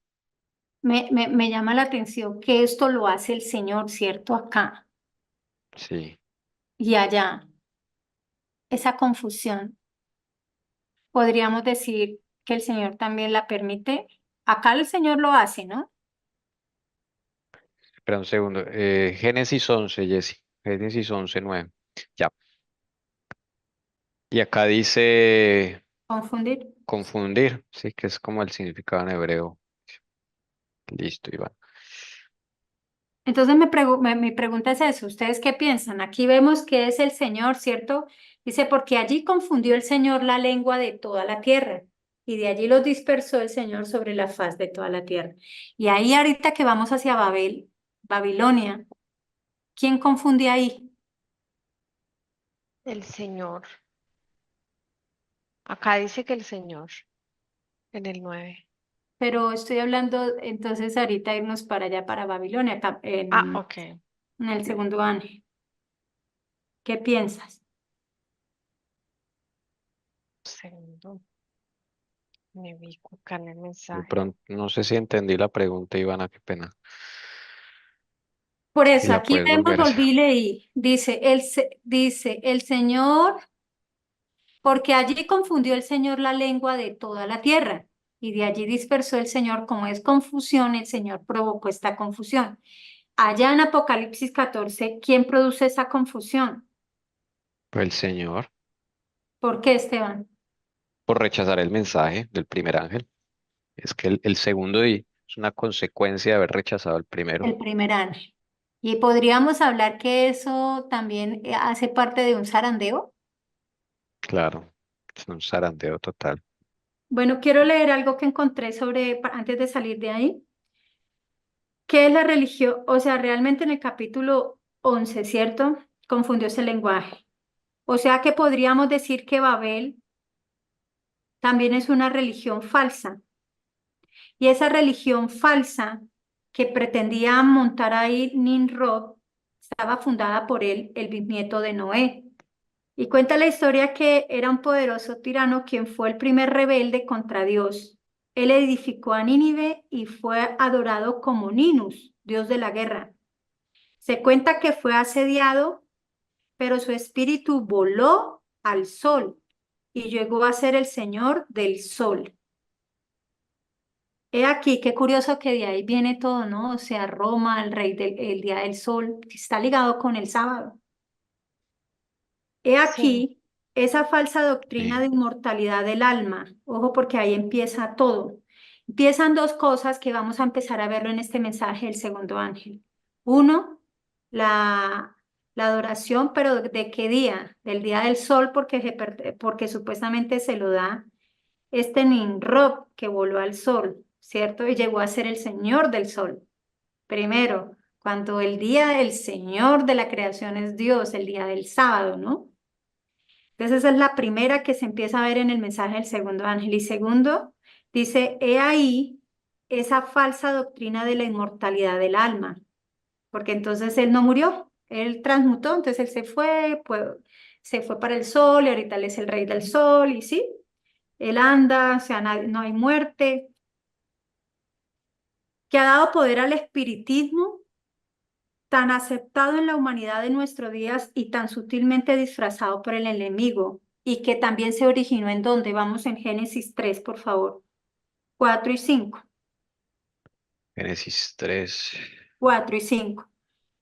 Me llama la atención que esto lo hace el Señor, ¿cierto? Acá Sí, y allá. Esa confusión. Podríamos decir que el Señor también la permite. Acá el Señor lo hace, ¿no? espera un segundo. Génesis 11, Jesse. Génesis 11 9. Ya. Y acá dice Confundir. confundir, sí, que es como el significado en hebreo. Listo, Iván. Entonces mi pregunta es eso, ¿ustedes qué piensan? Aquí vemos que es el Señor, ¿cierto? Dice, porque allí confundió el Señor la lengua de toda la tierra y de allí los dispersó el Señor sobre la faz de toda la tierra. Y ahí ahorita que vamos hacia Babel, Babilonia, ¿quién confunde ahí? El Señor. Acá dice que el Señor, en el 9. Pero estoy hablando entonces ahorita irnos para allá, para Babilonia, acá, Ah, ok. en el segundo ángel. ¿Qué piensas? Segundo, me ubico acá en el De mensaje. pronto, no sé si entendí la pregunta, Ivana, qué pena. Por Si eso, la aquí puedes vemos, volver a hacer. volví y leí, dice el Señor, porque allí confundió el Señor la lengua de toda la tierra, y de allí dispersó el Señor, como es confusión, el Señor provocó esta confusión. Allá en Apocalipsis 14, ¿quién produce esa confusión? Pues el Señor, ¿Por qué, Esteban? por rechazar el mensaje del primer ángel. Es que el segundo es una consecuencia de haber rechazado el primero. El primer ángel. Y podríamos hablar que eso también hace parte de un zarandeo. Claro, es un zarandeo total. Bueno, quiero leer algo que encontré sobre, antes de salir de ahí. ¿Qué es la religión? O sea, realmente en el capítulo 11, ¿cierto? Confundió ese lenguaje. O sea que podríamos decir que Babel también es una religión falsa. Y esa religión falsa que pretendía montar ahí Nimrod estaba fundada por él, el bisnieto de Noé. Y cuenta la historia que era un poderoso tirano quien fue el primer rebelde contra Dios. Él edificó a Nínive y fue adorado como Ninus, dios de la guerra. Se cuenta que fue asediado, pero su espíritu voló al sol y llegó a ser el señor del sol. He aquí, qué curioso que de ahí viene todo, ¿no? O sea, Roma, el rey del el día del sol, que está ligado con el sábado. He Sí, aquí esa falsa doctrina Sí, de inmortalidad del alma. Ojo, porque ahí empieza todo. Empiezan dos cosas que vamos a empezar a verlo en este mensaje del segundo ángel. Uno, la, la adoración, pero ¿de qué día? Del día del sol, porque supuestamente se lo da este Nimrod que voló al sol, ¿cierto? Y llegó a ser el señor del sol. Primero, cuando el día del Señor de la creación es Dios, el día del sábado, ¿no? Entonces esa es la primera que se empieza a ver en el mensaje del segundo ángel. Y segundo, dice, he ahí esa falsa doctrina de la inmortalidad del alma, porque entonces él no murió, él transmutó, entonces él se fue, pues, se fue para el sol y ahorita él es el rey del sol y sí, él anda, o sea, no hay muerte, que ha dado poder al espiritismo tan aceptado en la humanidad de nuestros días y tan sutilmente disfrazado por el enemigo, y que también se originó en donde vamos en Génesis 3, por favor, 4 y 5, Génesis 3. 4 y 5.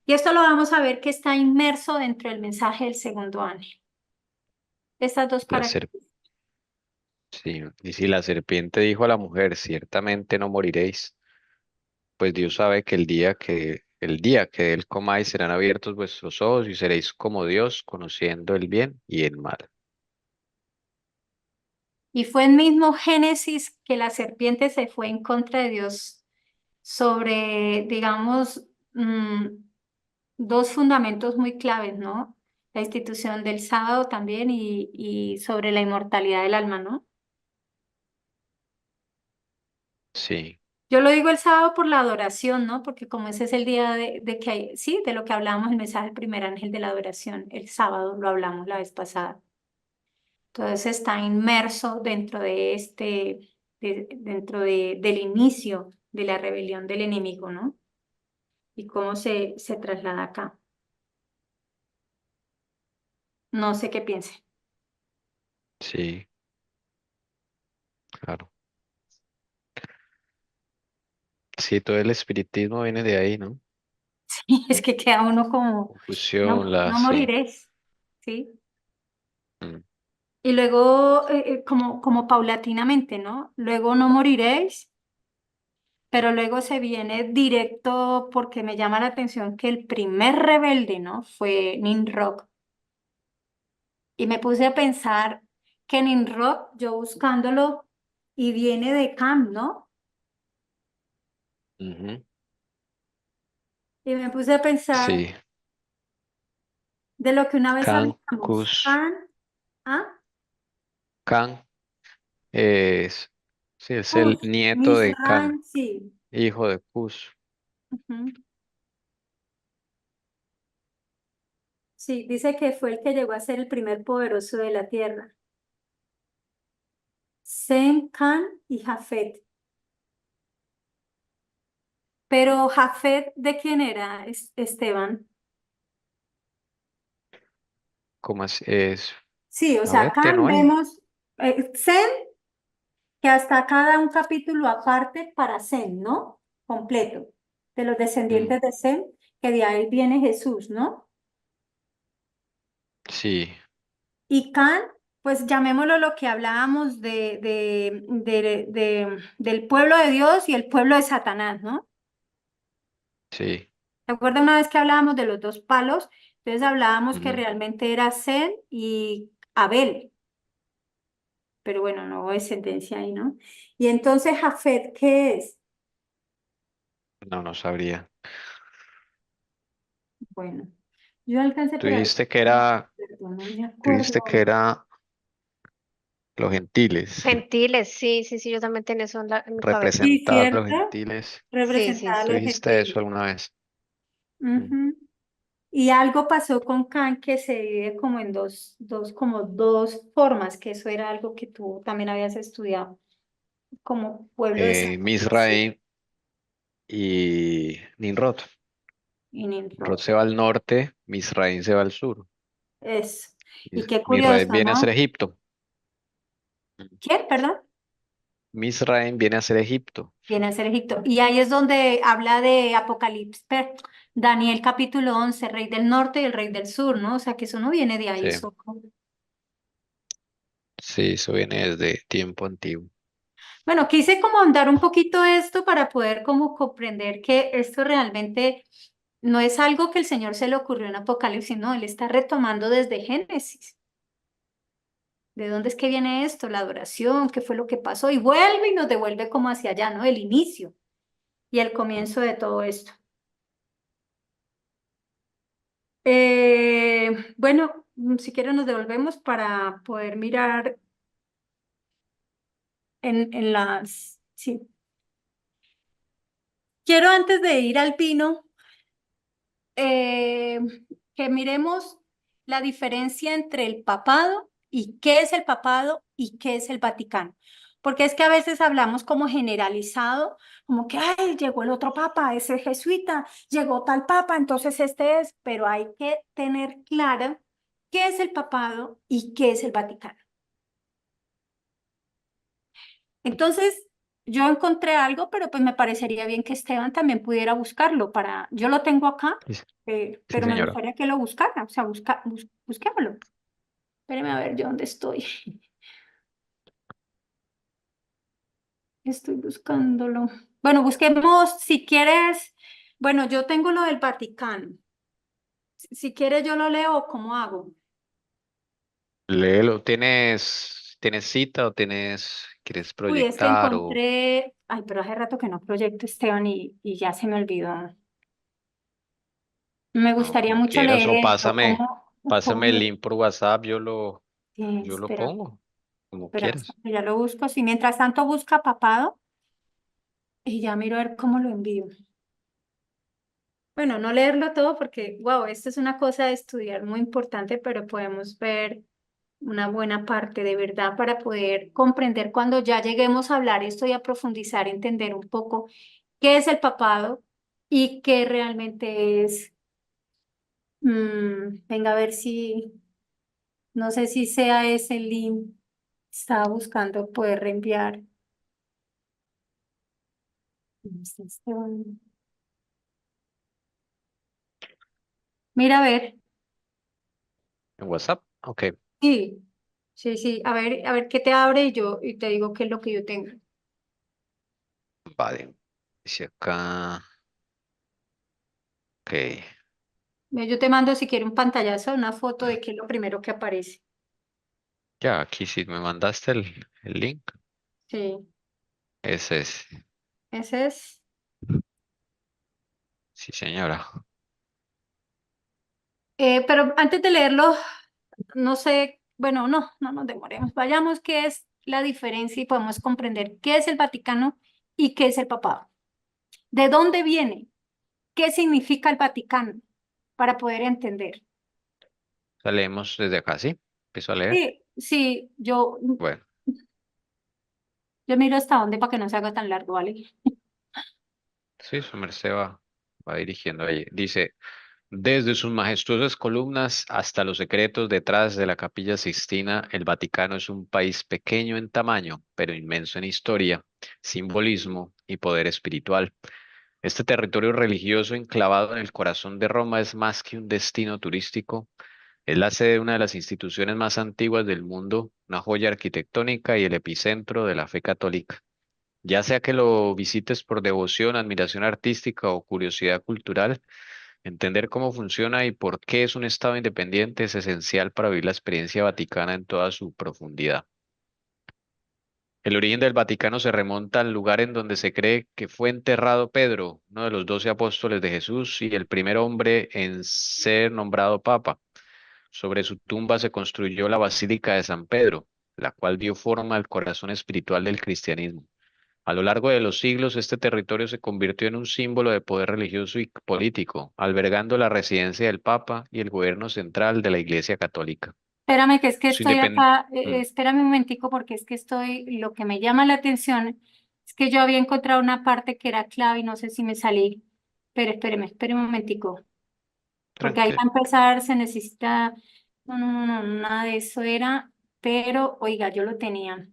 Y esto lo vamos a ver que está inmerso dentro del mensaje del segundo ángel. Estas dos La ser- características. sí. Y si la serpiente dijo a la mujer, ciertamente no moriréis, pues Dios sabe que el día que de él comáis serán abiertos vuestros ojos y seréis como Dios, conociendo el bien y el mal. Y fue en mismo Génesis que la serpiente se fue en contra de Dios sobre, digamos, dos fundamentos muy claves, ¿no? La institución del sábado también y sobre la inmortalidad del alma, ¿no? Sí, Yo lo digo el sábado por la adoración, ¿no? Porque como ese es el día de que hay, sí, de lo que hablamos, el mensaje del primer ángel de la adoración, el sábado lo hablamos la vez pasada. Entonces está inmerso dentro de del inicio de la rebelión del enemigo, ¿no? Y cómo se traslada acá. No sé qué piense. sí, claro. Sí, todo el espiritismo viene de ahí, ¿no? Y es que queda uno como, Confusión, no, no sí. moriréis, ¿sí? Mm. Y luego, como paulatinamente, ¿no? Luego no moriréis, pero luego se viene directo porque me llama la atención que el primer rebelde, ¿no? Fue Nimrod. Y me puse a pensar que Nimrod, yo buscándolo, y viene de Cam, ¿no? Ujú. Y me puse a pensar Sí, de lo que una vez Can, hablamos. Cus, Can, ¿ah? Can es, sí, es el Cus, nieto de Can, Misran, sí. hijo de Cus. Ujú. Sí, dice que fue el que llegó a ser el primer poderoso de la tierra. Sem, Can y Jafet. Pero Jafet, ¿de quién era, Esteban? ¿Cómo es? Sí, o A sea, ver, acá de Noé. vemos Sem, que hasta acá da un capítulo aparte para Sem, ¿no? Completo, de los Mm, descendientes de Sem, que de ahí viene Jesús, ¿no? sí, Y Can, pues llamémoslo lo que hablábamos del pueblo de Dios y el pueblo de Satanás, ¿no? Sí. ¿Te acuerdas una vez que hablábamos de los dos palos? Entonces hablábamos que Ujú. realmente era Sem y Abel, pero bueno, no hubo descendencia ahí, ¿no? Y entonces Jafet, ¿qué es? No, no sabría. Bueno, yo alcancé Tú por ahí, dijiste que era, pero no me tú dijiste que acuerdo. era los gentiles, Gentiles, sí, sí, sí, yo también tenía eso en mi cabeza. Sí, representar los cierto, gentiles. Sí, sí, representar a Tú los sí. dijiste eso gentiles. alguna vez. Mm. Ujú. Y algo pasó con Can que se divide como en como dos formas, que eso era algo que tú también habías estudiado, como pueblo de Satanás, ¿sí? Misraim y Nimrod. Y Nimrod Nimrod. se va al norte, Misraim se va al sur. Eso. Y qué Misraim curioso, viene a ser ¿no? Egipto. Mm. ¿Quién, perdón? Misraim viene a ser Egipto. Viene a ser Egipto. Y ahí es donde habla de Apocalipsis, Daniel capítulo 11, rey del norte y el rey del sur, ¿no? O sea que eso no viene de ahí, Sí, eso. sí, eso viene desde tiempo antiguo. Bueno, quise como andar un poquito esto para poder como comprender que esto realmente no es algo que el Señor se le ocurrió en Apocalipsis, no, Él está retomando desde Génesis. ¿De dónde es que viene esto? La adoración, ¿qué fue lo que pasó? Y vuelve y nos devuelve como hacia allá, ¿no? El inicio y el comienzo de todo esto. Bueno, si quieren nos devolvemos para poder mirar en las... Sí. Quiero antes de ir al vino eh, que miremos la diferencia entre el papado y qué es el papado y qué es el Vaticano. Porque es que a veces hablamos como generalizado, como que, ay, llegó el otro papa, ese es jesuita, llegó tal papa, entonces este es, pero hay que tener clara qué es el papado y qué es el Vaticano. Entonces, yo encontré algo, pero pues me parecería bien que Esteban también pudiera buscarlo para, yo lo tengo acá, Sí, sí, pero me señora. gustaría que lo buscara, o sea, busquémoslo. Espéreme a ver yo dónde estoy. Estoy buscándolo. Bueno, busquemos, si quieres, bueno, yo tengo lo del Vaticano. Si quieres yo lo leo, ¿cómo hago? Léelo. ¿Tienes cita o quieres Uy, es que proyectar o encontré, ay, pero hace rato que no proyecto Esteban y ya se me olvidó. Me no, gustaría como mucho quieras? leer O esto, pásame el link por WhatsApp, yo lo espera, pongo, como espera, quieras. ya lo busco. Si mientras tanto busca papado y ya miro a ver cómo lo envío. Bueno, no leerlo todo porque, wow, esto es una cosa de estudiar muy importante, pero podemos ver una buena parte de verdad para poder comprender cuando ya lleguemos a hablar esto y a profundizar, entender un poco qué es el papado y qué realmente es. Venga a ver si, no sé si sea ese link. Estaba buscando poder reenviar. ¿Dónde está Esteban? Mira, a ver. ¿En WhatsApp? Ok, Sí, sí, sí. A ver qué te abre y yo y te digo qué es lo que yo tengo. vale. Dice acá, ok. Yo te mando si quieres un pantallazo, una foto de qué es lo primero que aparece. Ya, aquí sí me mandaste el link. Sí, Ese es, ese es. sí, señora. Pero antes de leerlo, no sé, bueno, no nos demoremos. Vayamos, ¿qué es la diferencia? Y podemos comprender qué es el Vaticano y qué es el papado. ¿De dónde viene? ¿Qué significa el Vaticano? Para poder entender. O sea, leemos desde acá, ¿sí? Empiezo a leer. Sí, sí, Bueno, yo miro hasta dónde para que no se haga tan largo, ¿vale? sí, su merced va dirigiendo ahí. Dice, desde sus majestuosas columnas hasta los secretos detrás de la Capilla Sixtina, el Vaticano es un país pequeño en tamaño, pero inmenso en historia, simbolismo y poder espiritual. Este territorio religioso enclavado en el corazón de Roma es más que un destino turístico, Es la sede de una de las instituciones más antiguas del mundo, una joya arquitectónica y el epicentro de la fe católica. Ya sea que lo visites por devoción, admiración artística o curiosidad cultural, entender cómo funciona y por qué es un Estado independiente es esencial para vivir la experiencia vaticana en toda su profundidad. El origen del Vaticano se remonta al lugar en donde se cree que fue enterrado Pedro, uno de los 12 apóstoles de Jesús y el primer hombre en ser nombrado papa. Sobre su tumba se construyó la Basílica de San Pedro, la cual dio forma al corazón espiritual del cristianismo. A lo largo de los siglos, este territorio se convirtió en un símbolo de poder religioso y político, albergando la residencia del Papa y el gobierno central de la Iglesia Católica. Espérame, que es que Su estoy independ- acá, Mm, espérame un momentico porque es que lo que me llama la atención es que yo había encontrado una parte que era clave y no sé si me salí, pero espere un momentico, porque ahí va tranquilo. a empezar, se necesita, no, nada de eso era, pero oiga, yo lo tenía.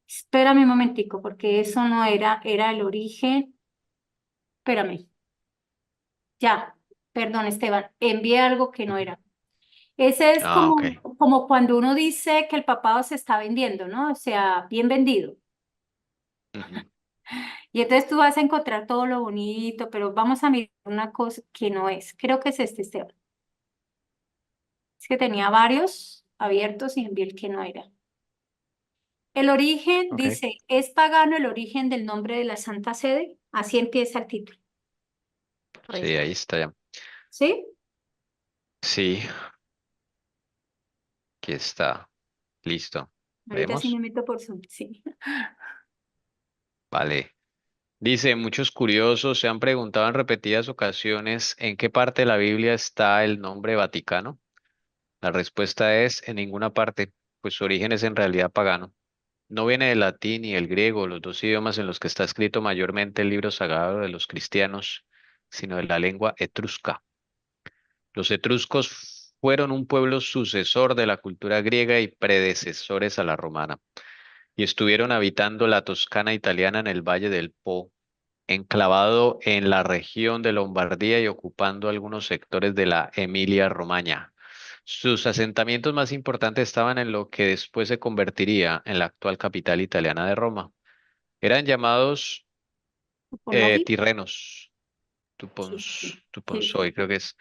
Espérame un momentico, porque eso no era, era el origen, espérame, ya, perdón Esteban, envié algo que no Ujú. era. Ese es Ah, ok. como cuando uno dice que el papado se está vendiendo, ¿no? O sea, bien vendido. Ujú. Y entonces tú vas a encontrar todo lo bonito, pero vamos a mirar una cosa que no es. Creo que es este, Esteban. Es que tenía varios abiertos y envié el que no era. El origen, Ok. dice, ¿es pagano el origen del nombre de la Santa Sede? Así empieza el título. Sí, ahí está ya. ¿Sí? Sí, aquí está. Listo. Ahorita sí me ¿Vemos? meto por Zoom, sí. Vale. Dice, muchos curiosos se han preguntado en repetidas ocasiones en qué parte de la Biblia está el nombre Vaticano. La respuesta es en ninguna parte, pues su origen es en realidad pagano. No viene del latín y el griego, los dos idiomas en los que está escrito mayormente el libro sagrado de los cristianos, sino de la lengua etrusca. Los etruscos fueron un pueblo sucesor de la cultura griega y predecesores a la romana, y estuvieron habitando la Toscana italiana en el Valle del Po, enclavado en la región de Lombardía y ocupando algunos sectores de la Emilia-Romagna. Sus asentamientos más importantes estaban en lo que después se convertiría en la actual capital italiana de Roma. Eran llamados ¿Por Novi? tirrenos, Sí, sí, sí, tuponsoi, sí. creo que es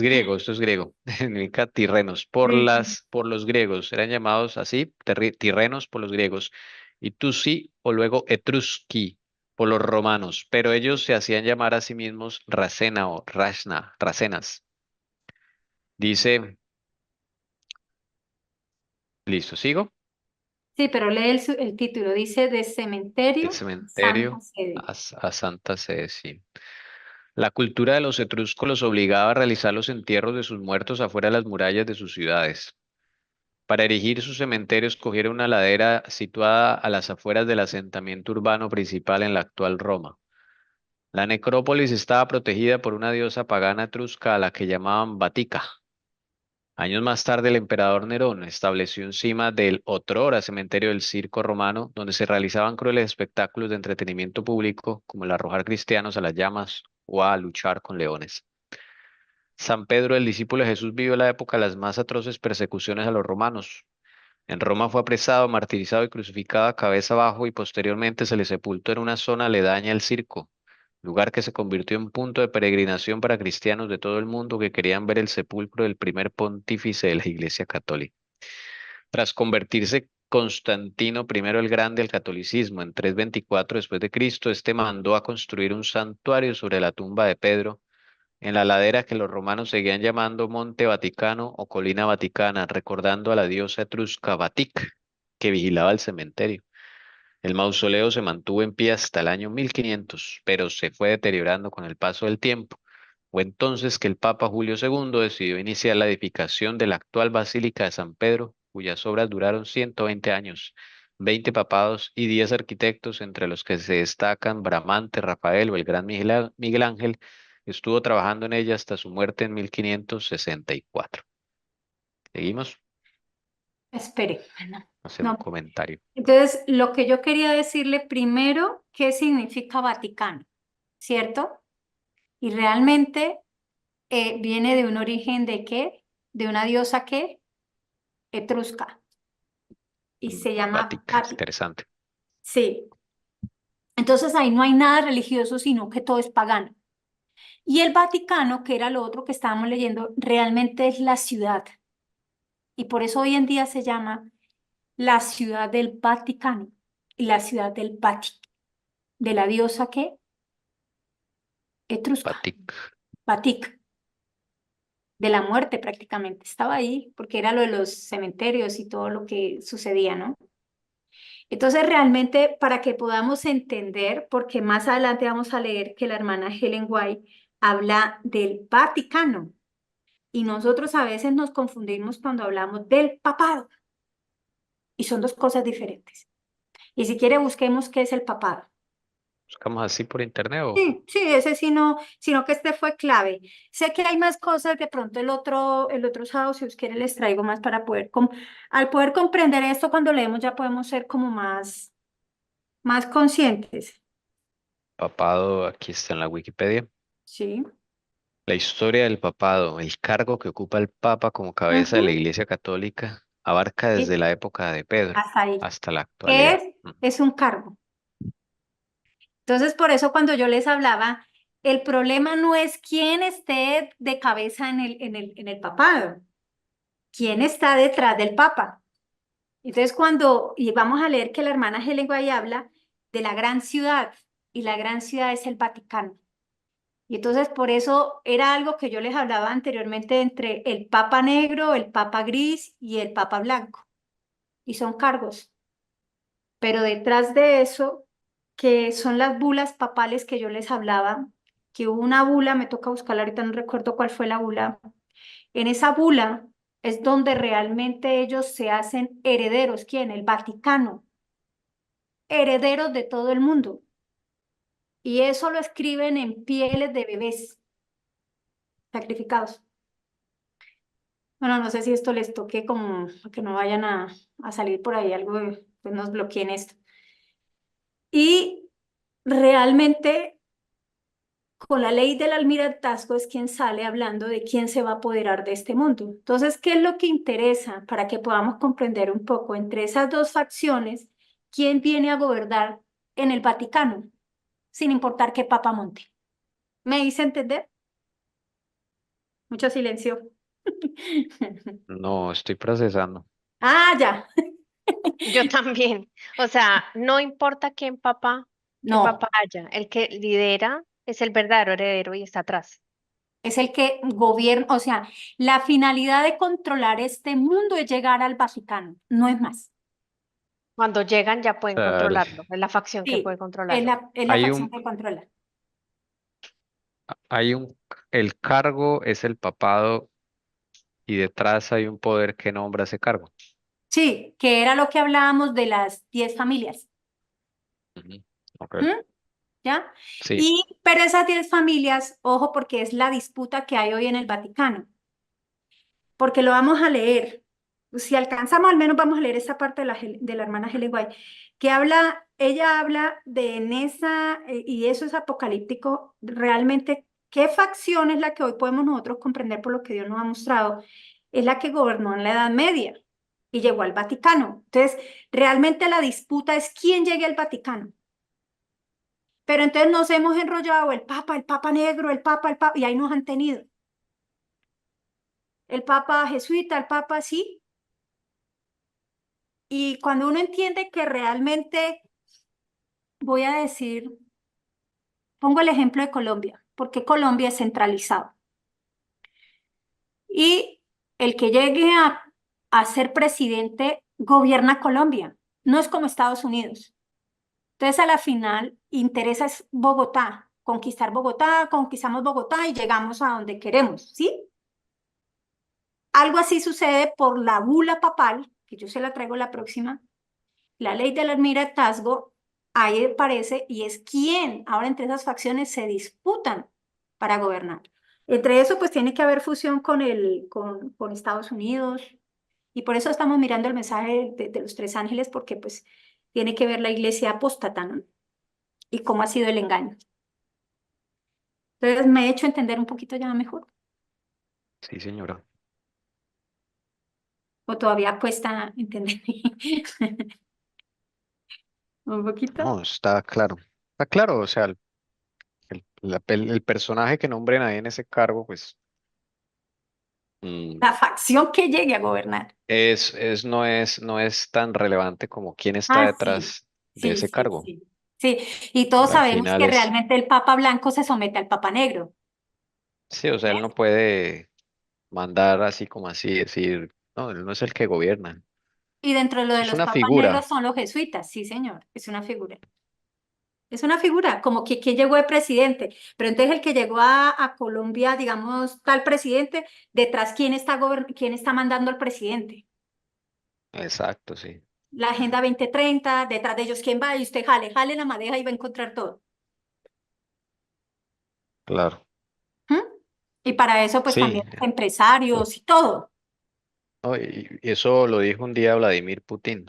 griego, esto es griego, significa tirrenos, Sí, sí. por los griegos, eran llamados así, tirrenos por los griegos, y tusi o luego etrusci por los romanos, pero ellos se hacían llamar a sí mismos Racena o Rashna, Racenas. Dice, listo, sigo, Sí, pero lee el título, dice de del cementerio Santa cementerio Sede. a Santa Sede, sí. La cultura de los etruscos los obligaba a realizar los entierros de sus muertos afuera de las murallas de sus ciudades. Para erigir sus cementerios cogieron una ladera situada a las afueras del asentamiento urbano principal en la actual Roma. La necrópolis estaba protegida por una diosa pagana etrusca a la que llamaban Batica. Años más tarde, el emperador Nerón estableció encima del otrora cementerio del circo romano, donde se realizaban crueles espectáculos de entretenimiento público, como el arrojar cristianos a las llamas o a luchar con leones. San Pedro, el discípulo de Jesús, vivió la época de las más atroces persecuciones a los romanos. En Roma fue apresado, martirizado y crucificado a cabeza abajo y posteriormente se le sepultó en una zona aledaña al circo, lugar que se convirtió en punto de peregrinación para cristianos de todo el mundo que querían ver el sepulcro del primer pontífice de la Iglesia Católica. Tras convertirse Constantino I el Grande al catolicismo en 324 después de Cristo, este mandó a construir un santuario sobre la tumba de Pedro en la ladera que los romanos seguían llamando Monte Vaticano o Colina Vaticana, recordando a la diosa etrusca Batic, que vigilaba el cementerio. El mausoleo se mantuvo en pie hasta el año 1500, pero se fue deteriorando con el paso del tiempo. Fue entonces que el Papa Julio II decidió iniciar la edificación de la actual Basílica de San Pedro, cuyas obras duraron 120 años, 20 papados y 10 arquitectos, entre los que se destacan Bramante, Rafael o el gran Miguel Ángel, estuvo trabajando en ella hasta su muerte en 1564. Seguimos, Espere, no, hacer un no. comentario. Entonces, lo que yo quería decirle primero, ¿qué significa Vaticano? ¿Cierto? Y realmente viene de un origen de qué? de una diosa que etrusca y se llama Batik, Patti. interesante. Sí. Entonces ahí no hay nada religioso, sino que todo es pagano. Y el Vaticano, que era lo otro que estábamos leyendo, realmente es la ciudad. Y por eso hoy en día se llama la ciudad del Vaticano y la ciudad del Pati, de la diosa que etrusca, Batik. Batik, de la muerte prácticamente. Estaba ahí porque era lo de los cementerios y todo lo que sucedía, ¿no? Entonces, realmente, para que podamos entender, porque más adelante vamos a leer que la hermana Helen White habla del Vaticano y nosotros a veces nos confundimos cuando hablamos del papado y son dos cosas diferentes. Y si quiere, busquemos qué es el papado. Buscamos así por internet o Sí, sí, ese sí no, sino que este fue clave. Sé que hay más cosas, de pronto el otro sábado, si os quiere, les traigo más para poder, al poder comprender esto cuando leemos ya podemos ser como más conscientes. papado, aquí está en la Wikipedia. Sí. La historia del papado, el cargo que ocupa el papa como cabeza de la Ujú. Iglesia Católica, abarca desde Sí, la época de Pedro hasta ahí. hasta la ¿Qué actualidad. es? Es un cargo. Entonces, por eso cuando yo les hablaba, el problema no es quién esté de cabeza en el papado, quién está detrás del papa. Entonces, y vamos a leer que la hermana Helen White habla de la gran ciudad, y la gran ciudad es el Vaticano. Y entonces, por eso era algo que yo les hablaba anteriormente entre el papa negro, el papa gris y el papa blanco. Y son cargos. Pero detrás de eso, que son las bulas papales que yo les hablaba, que hubo una bula, me toca buscarla ahorita, no recuerdo cuál fue la bula. En esa bula es donde realmente ellos se hacen herederos. ¿Quién? El Vaticano. Herederos de todo el mundo. Y eso lo escriben en pieles de bebés sacrificados. Bueno, no sé si esto les toque como que no vayan a salir por ahí algo, pues nos bloqueen esto. Y realmente con la ley del almirantazgo es quien sale hablando de quién se va a apoderar de este mundo. Entonces, ¿qué es lo que interesa para que podamos comprender un poco entre esas dos facciones quién viene a gobernar en el Vaticano, sin importar qué papa monte? ¿Me hice entender? Mucho silencio. No, estoy procesando. Ah, ya. Yo también. O sea, no importa qué No, papá haya, el que lidera es el verdadero heredero y está atrás. es el que gobierna, o sea, la finalidad de controlar este mundo es llegar al Vaticano, no es más. Cuando llegan ya O pueden sea, controlarlo, es la facción que puede Sí, es controlarlo. la hay facción un, que controla. hay un, el cargo es el papado y detrás hay un poder que nombra ese cargo. Sí, que era lo que hablábamos de las 10 familias. Ujú. Ok. ¿Mm? ¿Ya? Sí, Pero esas 10 familias, ojo, porque es la disputa que hay hoy en el Vaticano, porque lo vamos a leer. Si alcanzamos, al menos vamos a leer esa parte de la hermana Helen White, que ella habla de en esa, y eso es apocalíptico, realmente, ¿qué facción es la que hoy podemos nosotros comprender por lo que Dios nos ha mostrado? Es la que gobernó en la Edad Media y llegó al Vaticano. Entonces, realmente la disputa es quién llegue al Vaticano. Pero entonces nos hemos enrollado el Papa negro, el Papa, y ahí nos han tenido. El Papa jesuita, el Papa sí. Y cuando uno entiende que realmente, voy a decir, pongo el ejemplo de Colombia, porque Colombia es centralizado. Y el que llegue a ser presidente gobierna Colombia, no es como Estados Unidos. Entonces, a la final, interesa es Bogotá, conquistamos Bogotá y llegamos a donde queremos, ¿sí? Algo así sucede por la bula papal, que yo se la traigo la próxima, la ley del almirantazgo, ahí aparece y es quien ahora entre esas facciones se disputan para gobernar. Entre eso, pues tiene que haber fusión con Estados Unidos y por eso estamos mirando el mensaje de los tres ángeles, porque pues tiene que ver la iglesia apóstata, ¿no? Y cómo ha sido el engaño. Entonces me he hecho entender un poquito ya mejor. sí, señora. ¿O todavía cuesta entender? Un poquito. No, está claro. Está claro, o sea, el personaje que nombren ahí en ese cargo, pues mm, La facción que llegue a gobernar. no es tan relevante como quién está Ah, sí, detrás de sí, ese sí, cargo. sí. Sí, y todos Al sabemos final que es, realmente el Papa Blanco se somete al Papa Negro. sí, o sea, él no ¿Ves? puede mandar así como así, decir, no, él no es el que gobierna. Y dentro de lo Eso de es los una Papas Negros figura, son los jesuitas, sí, señor, es una figura. Es una figura, como que quién llegó de presidente, pero entonces el que llegó a Colombia, digamos, tal presidente, detrás quién está mandando al presidente. exacto, sí, La Agenda 2030, detrás de ellos quién va, y usted jale la madeja y va a encontrar todo. claro. ¿Mm? Y para eso, pues Sí, también los empresarios y todo. no, y eso lo dijo un día Vladimir Putin.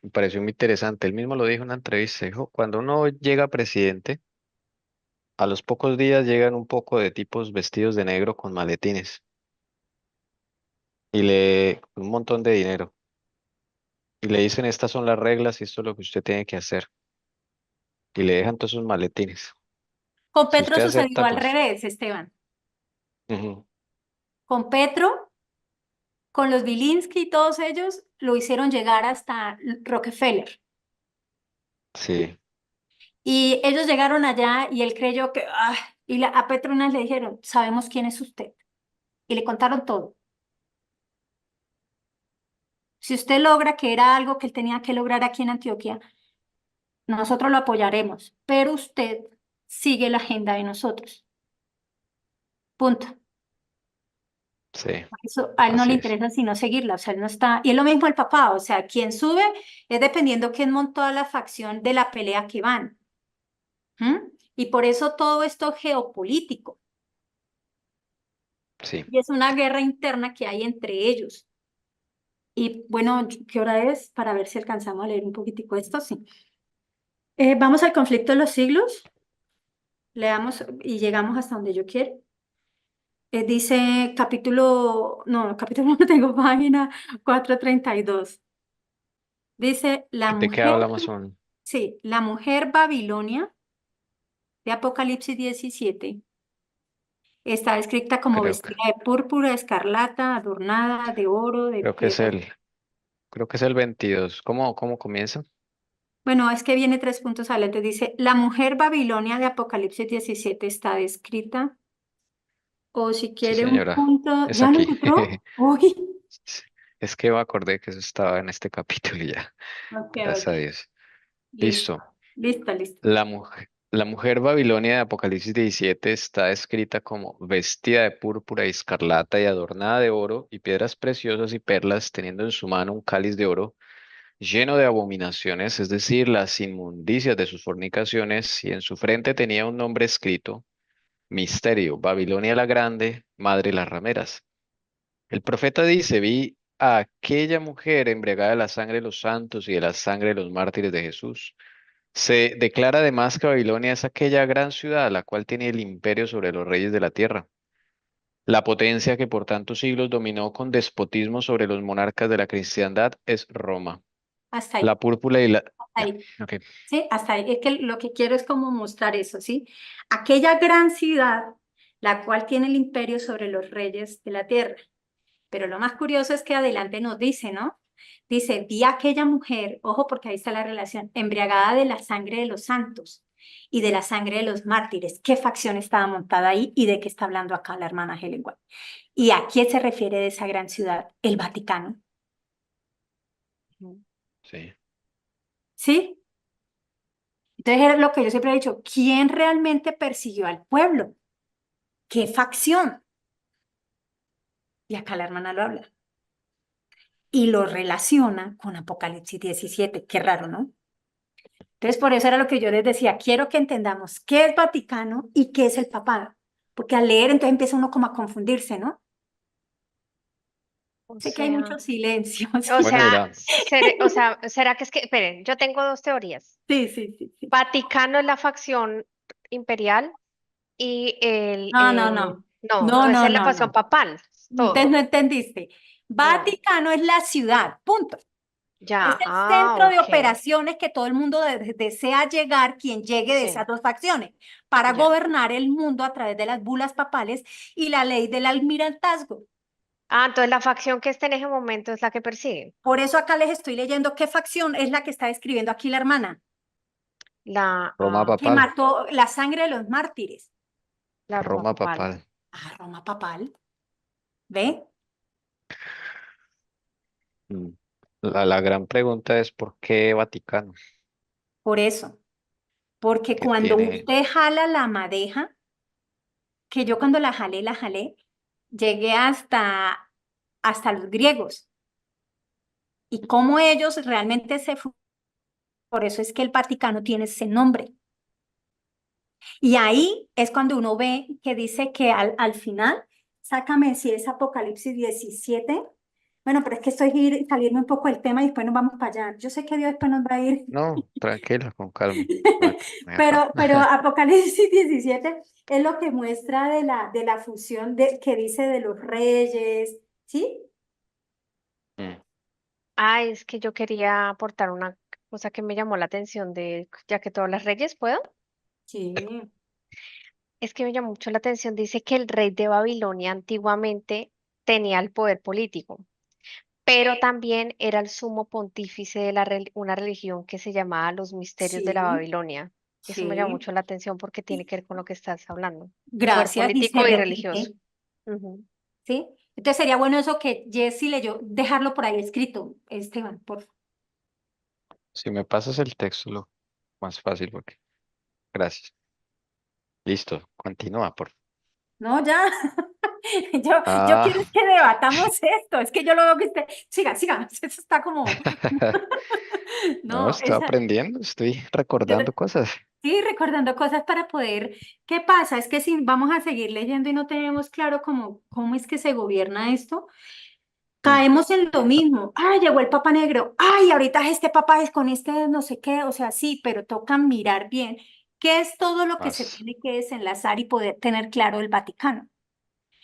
Me pareció muy interesante. Él mismo lo dijo en una entrevista. Dijo, cuando uno llega a presidente, a los pocos días llegan un poco de tipos vestidos de negro con maletines y le un montón de dinero. Y le dicen, estas son las reglas y esto es lo que usted tiene que hacer. Y le dejan todos sus maletines. Con Si Petro usted sucedió acepta, al pues, revés, Esteban. ujú, Con Petro, con los Bilinsky y todos ellos, lo hicieron llegar hasta Rockefeller. sí, Y ellos llegaron allá y él creyó que, a Petronas le dijeron, sabemos quién es usted. Y le contaron todo. Si usted logra que era algo que él tenía que lograr aquí en Antioquia, nosotros lo apoyaremos, pero usted sigue la agenda de nosotros. Punto. sí, Eso a él no le así es. interesa sino seguirla, o sea, él no está, y es lo mismo el papá, o sea, quien sube es dependiendo quién montó a la facción de la pelea que van. ¿Mm? Y por eso todo esto es geopolítico, Sí. y es una guerra interna que hay entre ellos. Y bueno, ¿qué hora es? Para ver si alcanzamos a leer un poquitico esto, sí. Vamos al conflicto de los siglos, leamos y llegamos hasta donde yo quiero. Dice capítulo no tengo página 432. Dice, ¿De qué hablamos son? sí, la mujer Babilonia de Apocalipsis 17 está escrita como Creo que, vestida de púrpura, escarlata, adornada de oro, de creo que es piedras. creo que es el 22. ¿Cómo comienza? Bueno, es que viene 3 puntos adelante. Dice, la mujer Babilonia de Apocalipsis 17 está descrita. O si Sí, quiere un señora, punto, es ¿ya lo aquí. encontró? Uy, Sí, es que me acordé que eso estaba en este capítulo y ya. ok, Gracias ok. a Dios. Listo, Listo. listo, listo. La mujer Babilonia de Apocalipsis 17 está escrita como vestida de púrpura y escarlata y adornada de oro y piedras preciosas y perlas, teniendo en su mano un cáliz de oro lleno de abominaciones, es decir, las inmundicias de sus fornicaciones, y en su frente tenía un nombre escrito, Misterio, Babilonia la Grande, Madre de las Rameras. El profeta dice, vi a aquella mujer embriagada de la sangre de los santos y de la sangre de los mártires de Jesús. Se declara además que Babilonia es aquella gran ciudad, la cual tiene el imperio sobre los reyes de la tierra. La potencia que por tantos siglos dominó con despotismo sobre los monarcas de la cristiandad es Roma. Hasta ahí, La púrpura y la... hasta Ya, ahí. ok. Sí, hasta ahí. Es que lo que quiero es como mostrar eso, ¿sí? Aquella gran ciudad, la cual tiene el imperio sobre los reyes de la tierra. Pero lo más curioso es que adelante nos dice, ¿no? Dice, vi a aquella mujer, ojo porque ahí está la relación, embriagada de la sangre de los santos y de la sangre de los mártires. ¿Qué facción estaba montada ahí y de qué está hablando acá la hermana Helen White? ¿Y a quién se refiere de esa gran ciudad? El Vaticano, Sí, ¿sí? Entonces era lo que yo siempre he dicho, ¿quién realmente persiguió al pueblo? ¿Qué facción? Y acá la hermana lo habla. Y lo relaciona con Apocalipsis 17. Qué raro, ¿no? Entonces, por eso era lo que yo les decía, quiero que entendamos qué es Vaticano y qué es el papado, porque al leer entonces empieza uno como a confundirse, ¿no? O Sé que hay sea, mucho silencio, o bueno, sí, sea, mira, ¿será que es que, esperen, yo tengo dos teorías. sí, sí, sí, sí. Vaticano es la facción imperial y No, no, no, no, no, esa no, es la no, facción no. papal, Entonces todo. no entendiste. No, Vaticano es la ciudad, punto. Es ya, el centro de ok, operaciones que todo el mundo desea llegar, quien llegue de esas sí, dos facciones, para ya. gobernar el mundo a través de las bulas papales y la ley del almirantazgo. Ah, entonces la facción que está en ese momento es la que persigue. Por eso acá les estoy leyendo qué facción es la que está describiendo aquí la hermana, Roma que papal, mató la sangre de los mártires. la Roma Roma papal. papal. Ah, Roma papal. ¿Ve? Mm. La gran pregunta es ¿por qué Vaticano? Por eso. Porque ¿Qué cuando tiene? usted jala la madeja, que yo cuando la jalé, llegué hasta los griegos. Y cómo ellos realmente por eso es que el Vaticano tiene ese nombre. Y ahí es cuando uno ve que dice que al final, sácame si es Apocalipsis 17. Bueno, pero es que estoy salirme un poco del tema y después nos vamos para allá. Yo sé que Dios después nos va a ir. No, tranquila, con calma. No hay afán. Pero Apocalipsis 17 es lo que muestra de la fusión que dice de los reyes, ¿sí? Mm. Ah, es que yo quería aportar una cosa que me llamó la atención ya que todas las reyes, ¿puedo? Sí, Es que me llamó mucho la atención, dice que el rey de Babilonia antiguamente tenía el poder político, pero también era el sumo pontífice de una religión que se llamaba los misterios de la sí, Babilonia. Eso me llamó sí. mucho la atención porque tiene que ver con lo que estás hablando. Poder Gracias, y se político y religioso. repite, Ujú. ¿sí? Entonces sería bueno eso que Jessy leyó, dejarlo por ahí escrito, Esteban, por favor. Si me pasas el texto, lo más fácil, porque. Gracias. Listo, continúa, por favor. No, ya. Yo quiero Ah, es que debatamos esto. Es que yo lo veo que usted. Siga, siga. Eso está como. no, No, estoy aprendiendo, estoy yo recordando cosas. sí, recordando cosas para poder. ¿Qué pasa? Es que si vamos a seguir leyendo y no tenemos claro cómo es que se gobierna esto, Mm. caemos en lo mismo. Ay, llegó el Papa Negro. Ay, ahorita este Papa es con este no sé qué. O sea, sí, pero toca mirar bien qué es todo lo que se Más. tiene que desenlazar y poder tener claro el Vaticano.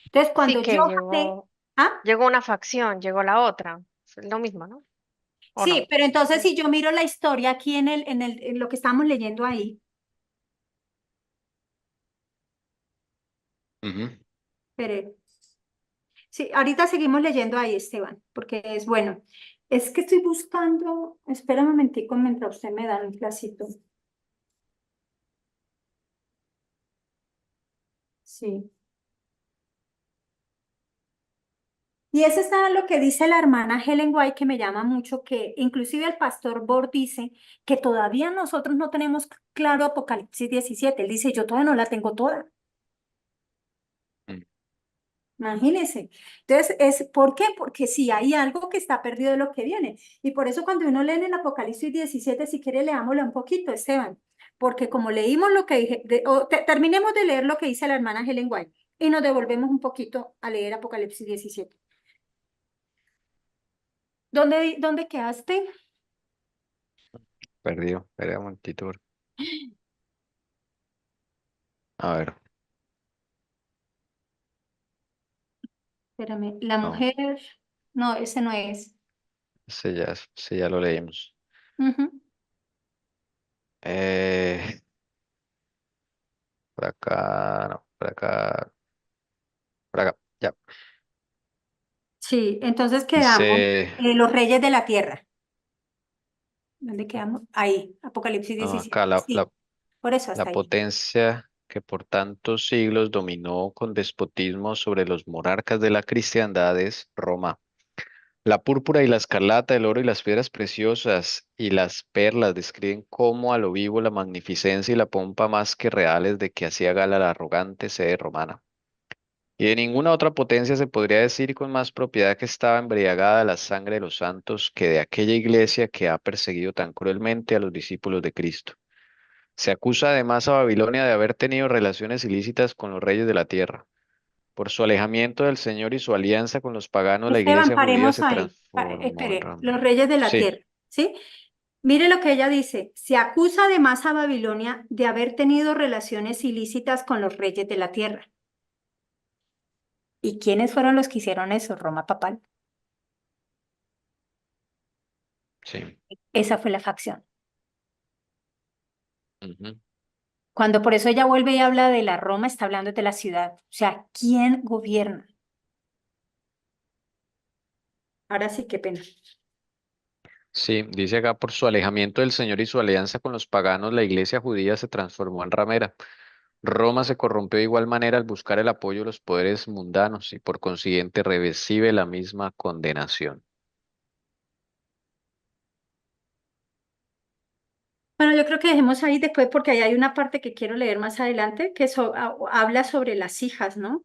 Entonces, Sí cuando yo que jalé, ¿ah? llegó una facción, llegó la otra. Es lo mismo, ¿no? ¿O Sí, no? pero entonces si yo miro la historia aquí en lo que estamos leyendo ahí, Ujú. pero sí, ahorita seguimos leyendo ahí, Esteban, porque es bueno. Es que estoy buscando, espera un momentico mientras usted me da un placito. Sí. Y eso está lo que dice la hermana Helen White, que me llama mucho, que inclusive el pastor Bor dice que todavía nosotros no tenemos claro Apocalipsis 17. Él dice, yo todavía no la tengo toda. Mm. Imagínense. Entonces, ¿por qué? Porque sí hay algo que está perdido de lo que viene. Y por eso cuando uno lee en el Apocalipsis 17, si quiere leámoslo un poquito, Esteban. Porque como leímos lo que dije, terminemos de leer lo que dice la hermana Helen White y nos devolvemos un poquito a leer Apocalipsis 17. ¿Dónde quedaste? Perdió, espera un momentito. A ver, Espérame, la no, mujer, no, ese no es. ese ya lo leímos. Ujú. Eh, por acá, no, por acá, ya. Sí, entonces quedamos Dice, los reyes de la tierra. ¿Dónde quedamos? Ahí, Apocalipsis no, 17. acá Sí, por eso la hasta ahí. potencia que por tantos siglos dominó con despotismo sobre los monarcas de la cristiandad es Roma. La púrpura y la escarlata, el oro y las piedras preciosas y las perlas describen como a lo vivo la magnificencia y la pompa más que reales de que hacía gala la arrogante sede romana. Y de ninguna otra potencia se podría decir con más propiedad que estaba embriagada la sangre de los santos que de aquella iglesia que ha perseguido tan cruelmente a los discípulos de Cristo. Se acusa además a Babilonia de haber tenido relaciones ilícitas con los reyes de la tierra. Por su alejamiento del Señor y su alianza con los paganos, la Esteban, iglesia judía paremos se ahí. transformó en Espere, Roma. los reyes de la Sí. tierra, ¿sí? Mire lo que ella dice. Se acusa además a Babilonia de haber tenido relaciones ilícitas con los reyes de la tierra. ¿Y quiénes fueron los que hicieron eso? Roma papal. Sí. Esa fue la facción. Ujú. Cuando por eso ella vuelve y habla de la Roma, está hablando de la ciudad. O sea, ¿quién gobierna? Ahora sí, qué pena. Sí, dice acá, por su alejamiento del Señor y su alianza con los paganos, la iglesia judía se transformó en ramera. Roma se corrompió de igual manera al buscar el apoyo de los poderes mundanos y por consiguiente recibe la misma condenación. Bueno, yo creo que dejemos ahí después porque ahí hay una parte que quiero leer más adelante que habla sobre las hijas, ¿no?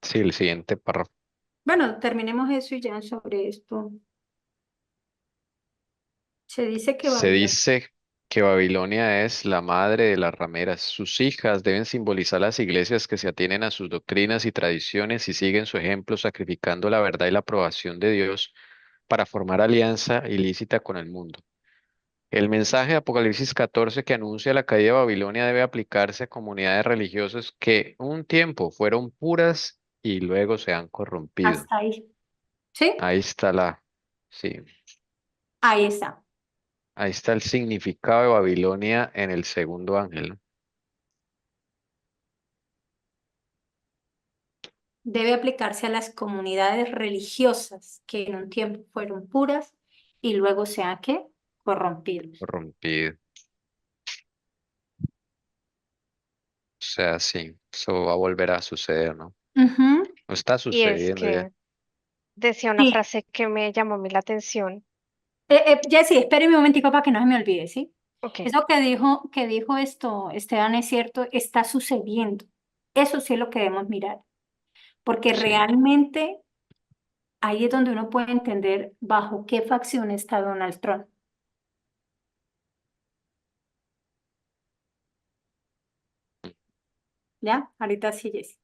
Sí, el siguiente párrafo. Bueno, terminemos eso y ya sobre esto. Se dice que Se Babilonia. dice que Babilonia es la madre de las rameras. Sus hijas deben simbolizar las iglesias que se atienen a sus doctrinas y tradiciones y siguen su ejemplo sacrificando la verdad y la aprobación de Dios para formar alianza ilícita con el mundo. El mensaje de Apocalipsis 14 que anuncia la caída de Babilonia debe aplicarse a comunidades religiosas que un tiempo fueron puras y luego se han corrompido. Hasta ahí. ¿Sí? Ahí está sí, Ahí está. ahí está el significado de Babilonia en el segundo ángel, ¿no? Debe aplicarse a las comunidades religiosas que en un tiempo fueron puras y luego se han, ¿qué? Corrompido. Corrompido. O sea, sí, eso va a volver a suceder, ¿no? Ujú. No está Y es sucediendo ya. que decía una Sí. frase que me llamó a mí la atención. Jessy, espéreme un momentico para que no se me olvide, ¿sí? Ok, Eso que dijo esto, Esteban, es cierto, está sucediendo. Eso sí es lo que debemos mirar, porque Sí. realmente ahí es donde uno puede entender bajo qué facción está Donald Trump. ¿Ya? Ahorita sí, Jessy.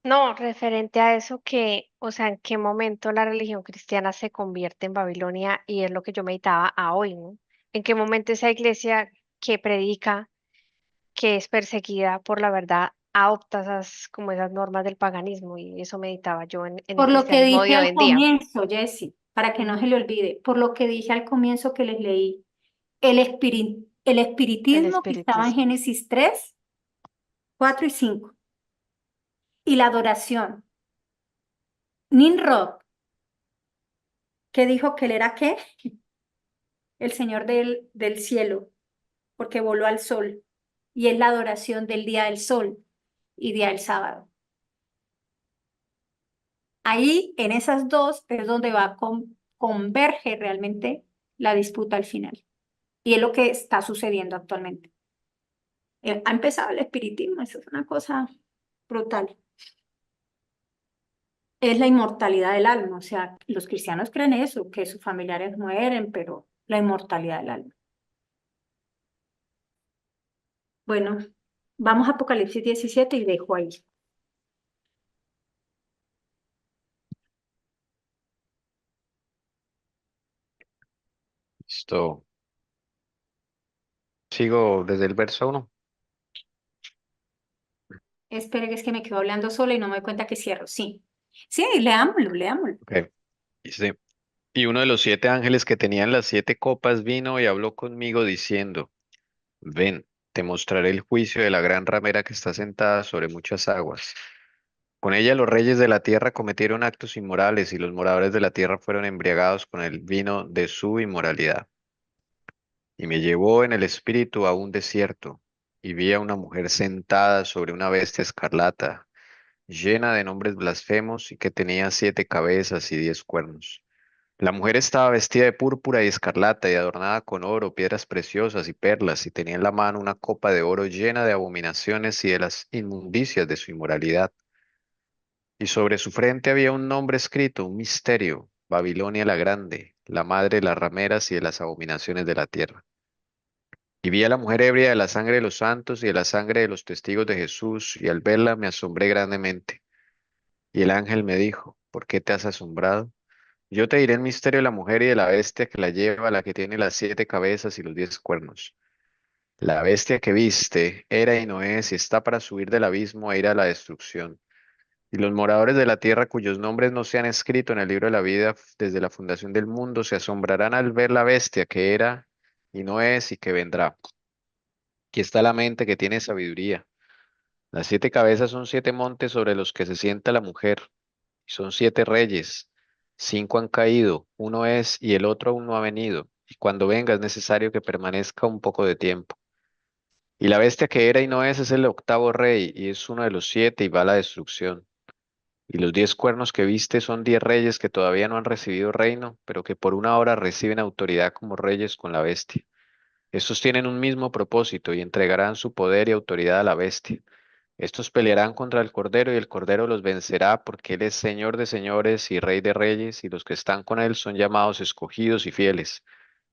no, referente a eso que, o sea, en qué momento la religión cristiana se convierte en Babilonia y es lo que yo meditaba a hoy, ¿no? En qué momento esa iglesia que predica, que es perseguida por la verdad, adopta esas, como esas normas del paganismo y eso meditaba yo en el Por lo que cristianismo dije de hoy al en día. comienzo, Jessy, para que no se Ujú. le olvide, por lo que dije al comienzo que les leí, el El espiritismo que estaba en espiritismo. Génesis 3, 4 y 5, y la adoración. Nimrod, que dijo que él era ¿qué? El Señor del cielo, porque voló al sol, y es la adoración del día del sol y día del sábado. Ahí, en esas dos, es donde converge realmente la disputa al final. Y es lo que está sucediendo actualmente. Ha empezado el espiritismo, eso es una cosa brutal. Es la inmortalidad del alma, o sea, los cristianos creen eso, que sus familiares mueren, pero la inmortalidad del alma. Bueno, vamos a Apocalipsis 17 y dejo ahí. Listo. Sigo desde el verso 1. Espere que es que me quedo hablando sola y no me doy cuenta que cierro. Sí. Sí, leámoslo, leámoslo. Ok. Dice, y uno de los 7 ángeles que tenían las 7 copas vino y habló conmigo diciendo, ven, te mostraré el juicio de la gran ramera que está sentada sobre muchas aguas. Con ella los reyes de la tierra cometieron actos inmorales y los moradores de la tierra fueron embriagados con el vino de su inmoralidad. Y me llevó en el espíritu a un desierto y vi a una mujer sentada sobre una bestia escarlata, llena de nombres blasfemos y que tenía 7 cabezas y 10 cuernos. La mujer estaba vestida de púrpura y escarlata y adornada con oro, piedras preciosas y perlas, y tenía en la mano una copa de oro llena de abominaciones y de las inmundicias de su inmoralidad. Y sobre su frente había un nombre escrito, un misterio, Babilonia la Grande, la madre de las rameras y de las abominaciones de la tierra. Y vi a la mujer ebria de la sangre de los santos y de la sangre de los testigos de Jesús, y al verla me asombré grandemente. Y el ángel me dijo, ¿por qué te has asombrado? Yo te diré el misterio de la mujer y de la bestia que la lleva, la que tiene las 7 cabezas y los 10 cuernos. La bestia que viste era y no es, y está para subir del abismo e ir a la destrucción. Y los moradores de la tierra cuyos nombres no se han escrito en el libro de la vida desde la fundación del mundo se asombrarán al ver la bestia que era y no es y que vendrá. Aquí está la mente que tiene sabiduría. Las 7 cabezas son 7 montes sobre los que se sienta la mujer, y son 7 reyes. 5 han caído, uno es y el otro aún no ha venido, y cuando venga es necesario que permanezca un poco de tiempo. Y la bestia que era y no es el octavo rey, y es uno de los 7 y va a la destrucción. Y los 10 cuernos que viste son 10 reyes que todavía no han recibido reino, pero que por una hora reciben autoridad como reyes con la bestia. Estos tienen un mismo propósito y entregarán su poder y autoridad a la bestia. Estos pelearán contra el Cordero y el Cordero los vencerá porque Él es Señor de señores y Rey de reyes y los que están con Él son llamados escogidos y fieles.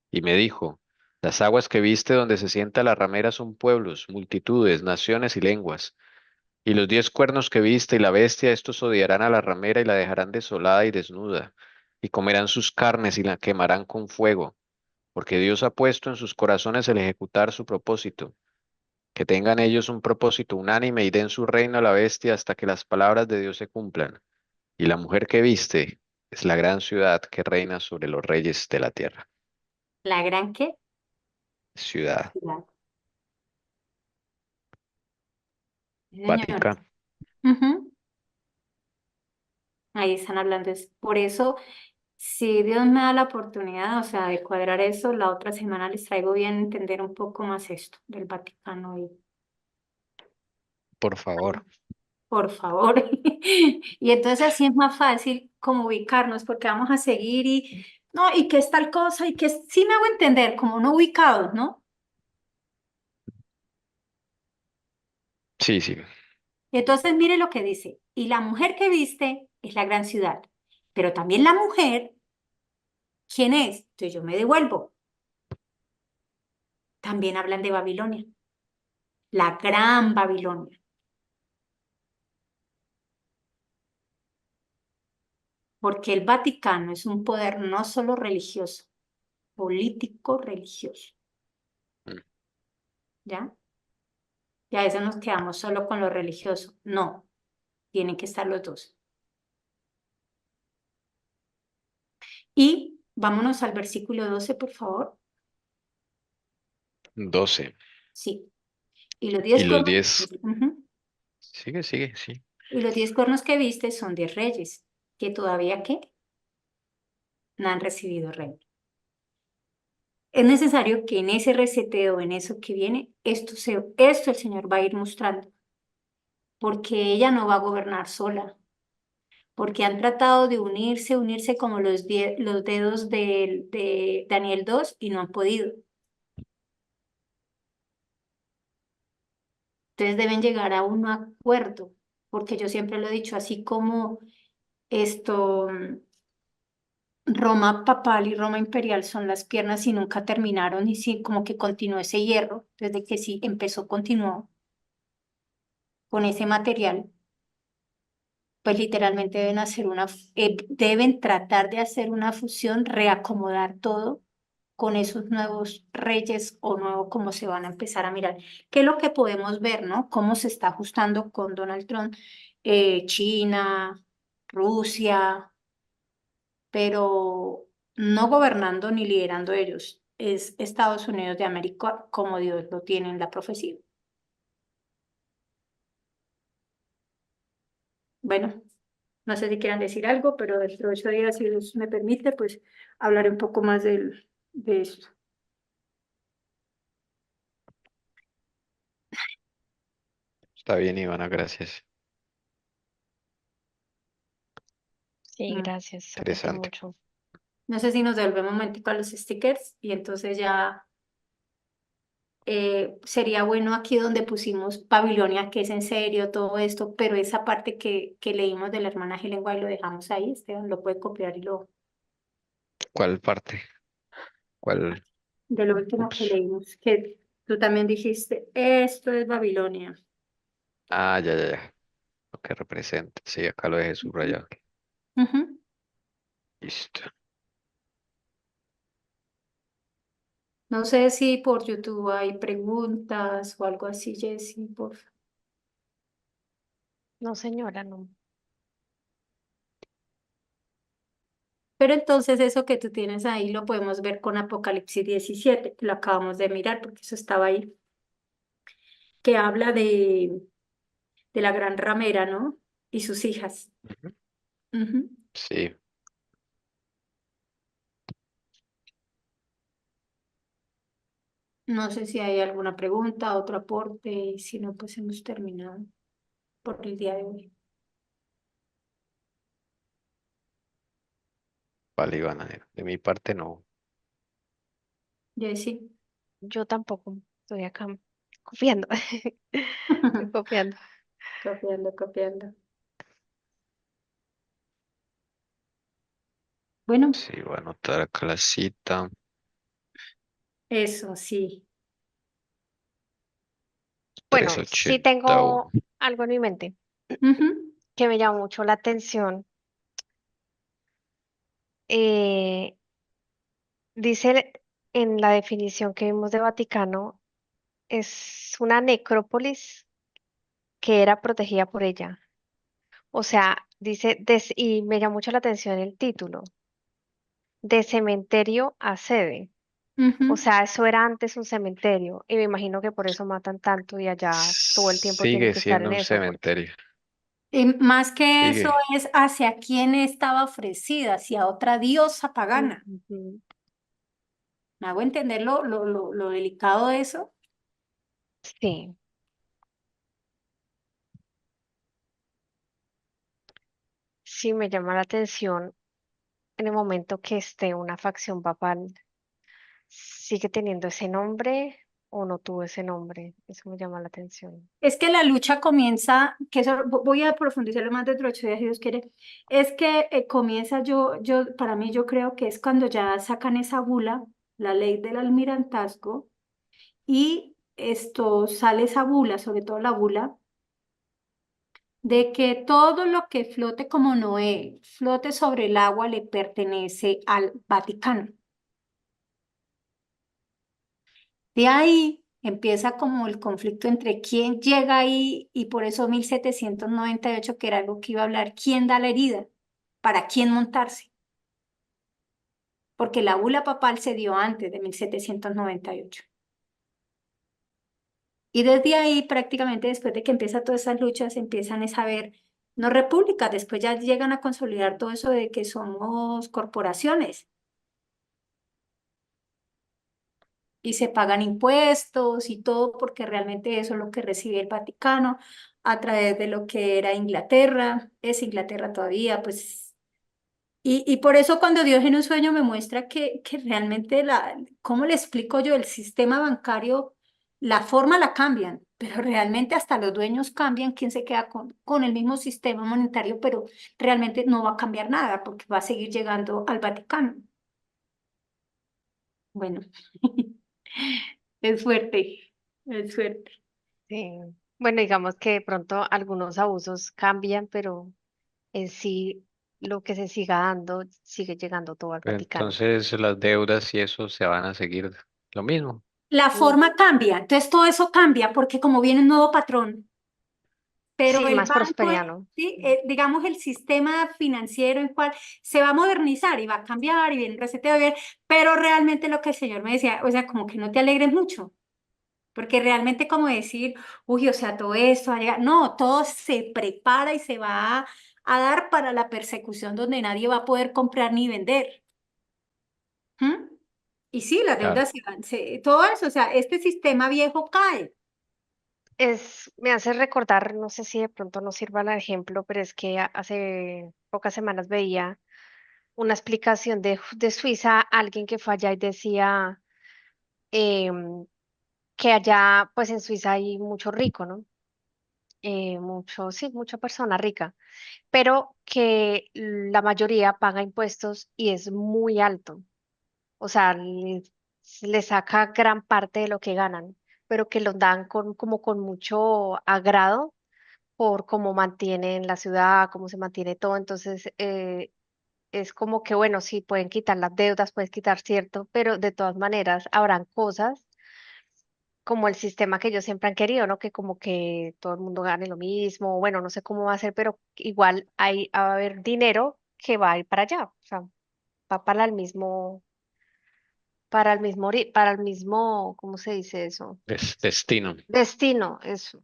Y me dijo, las aguas que viste donde se sienta la ramera son pueblos, multitudes, naciones y lenguas. Y los 10 cuernos que viste y la bestia, estos odiarán a la ramera y la dejarán desolada y desnuda, y comerán sus carnes y la quemarán con fuego, porque Dios ha puesto en sus corazones el ejecutar su propósito, que tengan ellos un propósito unánime y den su reino a la bestia hasta que las palabras de Dios se cumplan. Y la mujer que viste es la gran ciudad que reina sobre los reyes de la tierra. ¿La gran qué? Ciudad, Ciudad. Sí, señor. Vaticano. Ujú. Ahí están hablando. Por eso, si Dios me da la oportunidad, o sea, de cuadrar eso, la otra semana les traigo bien entender un poco más esto del Vaticano y Por favor. por favor. Y entonces así es más fácil como ubicarnos porque vamos a seguir y no, y qué es tal cosa y que sí me hago entender, como no ubicados, ¿no? Sí, sí. Y entonces mire lo que dice, y la mujer que viste es la gran ciudad, pero también la mujer, ¿quién es? Entonces yo me devuelvo. También hablan de Babilonia, la gran Babilonia, porque el Vaticano es un poder no solo religioso, político religioso, Mm. ¿ya? Y a veces nos quedamos solo con lo religioso. No, tienen que estar los dos. Y vámonos al versículo 12, por favor. 12. Sí. Y los Y 10 los cuernos, 10. ujú. Sigue, sigue, sí. Y los 10 cuernos que viste son 10 reyes, que todavía, ¿qué? No han recibido reino. Es necesario que en ese reseteo, en eso que viene, esto el Señor va a ir mostrando, porque ella no va a gobernar sola, porque han tratado de unirse como los dedos de Daniel 2 y no han podido. Entonces deben llegar a un acuerdo, porque yo siempre lo he dicho, así como esto, Roma papal y Roma imperial son las piernas y nunca terminaron y sí, como que continuó ese hierro, desde que sí empezó, continuó con ese material, pues literalmente deben tratar de hacer una fusión, reacomodar todo con esos nuevos reyes o nuevo cómo se van a empezar a mirar. ¿Qué es lo que podemos ver, no? Cómo se está ajustando con Donald Trump, China, Rusia, pero no gobernando ni liderando ellos. Es Estados Unidos de América como Dios lo tiene en la profecía. Bueno, no sé si quieran decir algo, pero dentro de 8 días, si Dios me permite, pues hablaré un poco más de esto. Está bien, Ivana, gracias. Sí, Mm. gracias, aprendí Interesante. mucho. No sé si nos devolvemos un momentico a los stickers y entonces ya sería bueno aquí donde pusimos Babilonia, que es en serio todo esto, pero esa parte que leímos de la hermana Helen White lo dejamos ahí, Esteban lo puede copiar y lo ¿Cuál parte? ¿Cuál? de lo último que Ups. leímos, que tú también dijiste, esto es Babilonia. Ah, ya, ya, ya. Lo que representa. Sí, acá lo dejé subrayado. Ujú. Listo. No sé si por YouTube hay preguntas o algo así, Jessy, por favor. No, señora, no. Pero entonces eso que tú tienes ahí lo podemos ver con Apocalipsis 17, que lo acabamos de mirar porque eso estaba ahí, que habla de la gran ramera, ¿no? Y sus hijas. Ujú. Ujú. Sí, No sé si hay alguna pregunta, otro aporte, y si no, pues hemos terminado por el día de hoy. vale, Ivana, de mi parte no. Jessy. Yo tampoco estoy acá copiando. Estoy copiando. Copiando, copiando. Bueno, Sí, voy a anotar acá la cita. eso sí. Bueno, trescientos sí ochenta y tengo uno algo en mi mente Ujú, que me llama mucho la atención. Eh, dice en la definición que vimos de Vaticano, es una necrópolis que era protegida por ella. O sea, dice, y me llama mucho la atención el título, de cementerio a sede. O ujú. sea, eso era antes un cementerio y me imagino que por eso matan tanto y allá todo el tiempo tienen Sigue que estar siendo en un eso, porque cementerio. Y más que eso Sigue. es hacia quién estaba ofrecida, hacia otra diosa pagana. Ujú. ¿Me hago entender lo delicado de eso? Sí, sí me llama la atención en el momento que esté una facción papal, sigue teniendo ese nombre o no tuvo ese nombre. Eso me llama la atención. Es que la lucha comienza, que eso voy a profundizarlo más dentro de 8 días si Dios quiere, es que comienza para mí yo creo que es cuando ya sacan esa bula, la ley del almirantazgo, y esto sale esa bula, sobre todo la bula, de que todo lo que flote como Noé, flote sobre el agua, le pertenece al Vaticano. De ahí empieza como el conflicto entre quién llega ahí y por eso 1798, que era algo que iba a hablar, quién da la herida, para quién montarse, porque la bula papal se dio antes de 1798. Y desde ahí, prácticamente después de que empiezan todas esas luchas, empiezan a ver, no repúblicas, después ya llegan a consolidar todo eso de que somos corporaciones y se pagan impuestos y todo, porque realmente eso es lo que recibe el Vaticano a través de lo que era Inglaterra, es Inglaterra todavía, pues. Y por eso cuando Dios en un sueño me muestra que realmente ¿cómo le explico yo? El sistema bancario, la forma la cambian, pero realmente hasta los dueños cambian, quién se queda con el mismo sistema monetario, pero realmente no va a cambiar nada porque va a seguir llegando al Vaticano. Bueno, es fuerte, es fuerte. Sí. Bueno, digamos que de pronto algunos abusos cambian, pero en sí lo que se siga dando sigue llegando todo al Pero Vaticano. entonces las deudas y eso se van a seguir lo mismo. La Mm. forma cambia, entonces todo eso cambia porque como viene un nuevo patrón, pero Sí, el más banco, prosperiano. ¿sí? Digamos el sistema financiero en cual se va a modernizar y va a cambiar y viene un reseteo, pero realmente lo que el Señor me decía, o sea, como que no te alegres mucho, porque realmente como decir, uy, o sea, todo esto va a llegar, no, todo se prepara y se va a dar para la persecución donde nadie va a poder comprar ni vender. ¿Mm? Y sí, las Claro. deudas todo eso, o sea, este sistema viejo cae. Me hace recordar, no sé si de pronto nos sirva el ejemplo, pero es que hace pocas semanas veía una explicación de Suiza, alguien que fue allá y decía em, que allá, pues en Suiza hay mucho rico, ¿no? Mucho, sí, mucha persona rica, pero que la mayoría paga impuestos y es muy alto. O sea, le saca gran parte de lo que ganan, pero que los dan como con mucho agrado por cómo mantienen la ciudad, cómo se mantiene todo. Entonces, es como que, bueno, sí, pueden quitar las deudas, puedes quitar cierto, pero de todas maneras habrán cosas como el sistema que ellos siempre han querido, ¿no? Que como que todo el mundo gane lo mismo, bueno, no sé cómo va a ser, pero igual va a haber dinero que va a ir para allá. O sea, va para el mismo, ¿cómo se dice eso? Destino. Destino, eso.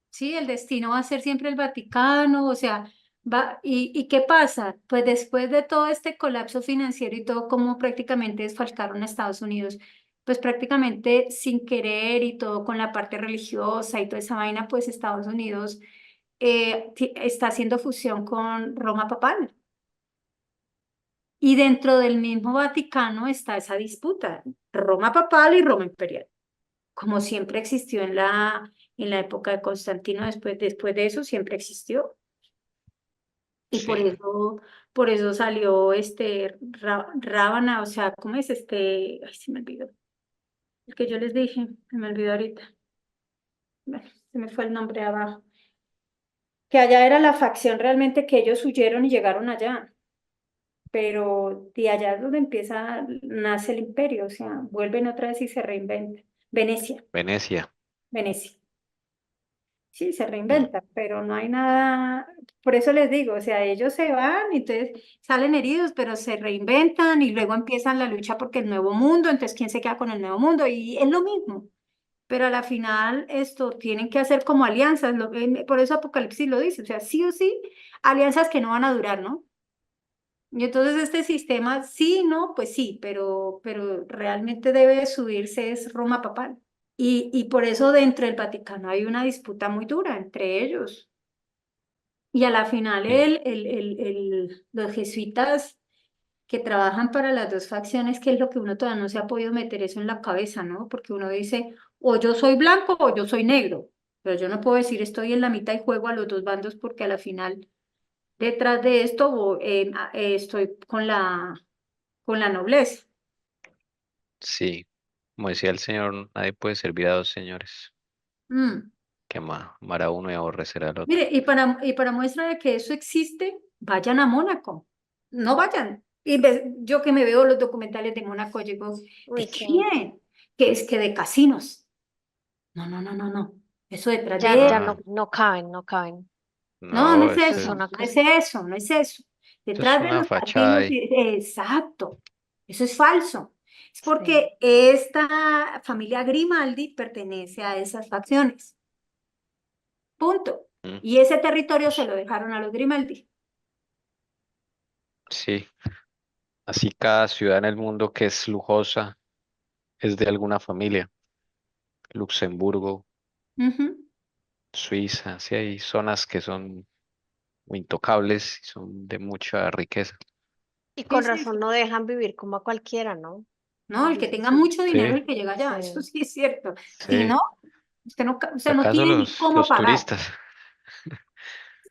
Sí, el destino va a ser siempre el Vaticano, o sea, ¿y qué pasa? Pues después de todo este colapso financiero y todo, como prácticamente desfalcaron a Estados Unidos, pues prácticamente sin querer y todo con la parte religiosa y toda esa vaina, pues Estados Unidos está haciendo fusión con Roma Papal. Y dentro del mismo Vaticano está esa disputa, Roma Papal y Roma Imperial, como siempre existió en la época de Constantino, después de eso siempre existió. Y Sí. por eso salió Rábana, o sea, ¿cómo es ay, se me olvidó. El que yo les dije, se me olvidó ahorita. Bueno, se me fue el nombre abajo. Que allá era la facción realmente que ellos huyeron y llegaron allá. Pero de allá es donde nace el imperio, o sea, vuelven otra vez y se reinventan. Venecia, Venecia. Venecia. Sí, se Mm. reinventan, pero no hay nada, por eso les digo, o sea, ellos se van y entonces salen heridos, pero se reinventan y luego empiezan la lucha porque el nuevo mundo, entonces ¿quién se queda con el nuevo mundo? Y es lo mismo, pero a la final esto tienen que hacer como alianzas, por eso Apocalipsis lo dice, o sea, sí o sí, alianzas que no van a durar, ¿no? Y entonces este sistema, sí, no, pues sí, pero realmente debe subirse es Roma papal. Y por eso dentro del Vaticano hay una disputa muy dura entre ellos. Y a la final Sí. los jesuitas que trabajan para las dos facciones, que es lo que uno todavía no se ha podido meter eso en la cabeza, ¿no? Porque uno dice, o yo soy blanco o yo soy negro, pero yo no puedo decir estoy en la mitad y juego a los dos bandos porque a la final detrás de esto estoy con la nobleza. Sí. Como decía el Señor, nadie puede servir a dos señores. Mm. Que amar a uno y aborrecer al otro. Mire, y para muestra de que eso existe, vayan a Mónaco. No vayan. Yo que me veo los documentales de Mónaco, digo, Uy, ¿de sí. quién? Que es que de casinos. No, no, no, no, no. Eso detrás Ya, de... ya Ah, no, no caben, no caben. No, no no, es Eso es eso, una no es cosa. eso, no es eso. esto es Detrás de una los fachada casinos, ahí. exacto. Eso es falso. Es Sí. porque esta familia Grimaldi pertenece a esas facciones. Punto. Mm. Y ese territorio se Pues, lo dejaron a los Grimaldi. sí, así cada ciudad en el mundo que es lujosa es de alguna familia. Luxemburgo, Ujú. Suiza, sí hay zonas que son muy intocables y son de mucha riqueza. Y Sí, con sí, razón sí. no dejan vivir como a cualquiera, ¿no? No, el que Dicen, tenga mucho dinero Sí, es el que llega allá, eso sí, sí es cierto. Si sí. no, usted no ¿Acaso tiene ni cómo los pagar. turistas?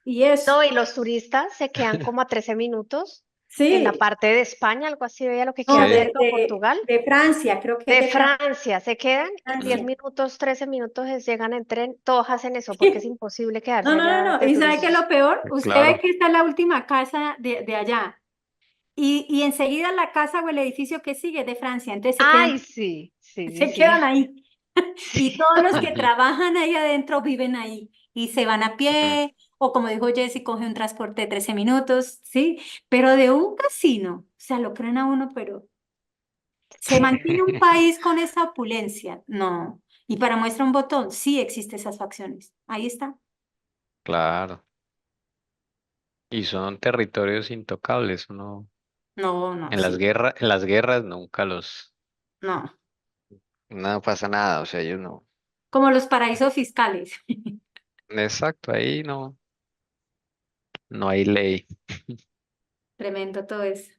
Y eso, no, y los turistas se quedan como a 13 minutos en la sí, parte de España, algo así, veía lo que queda no, Sí. cerca, o Portugal. de Francia, creo que es De de Francia, se quedan 10 Francia. minutos, 13 minutos, llegan en tren, todos hacen eso porque es imposible No, quedarse no, no, allá no. de ¿Y sabe qué es turistas. lo peor? Usted ve Claro, que está en la última casa de allá. Y enseguida la casa o el edificio que sigue es de Francia. Entonces Ay, sí, sí, sí, se sí. quedan ahí. Y Sí. todos los que trabajan ahí adentro viven ahí y se van a mm, pie, o como dijo Jessy, coge un transporte de 13 minutos, ¿sí? Pero de un casino, o sea, lo creen a uno, pero ¿se mantiene un país con esa opulencia? No. Y para muestra un botón, sí existen esas facciones. Ahí está. claro. Y son territorios intocables, uno No, no, sí, en las guerras nunca no. no pasa nada, o sea, ellos no. Como los paraísos fiscales. Exacto, ahí no hay ley. Tremendo todo eso.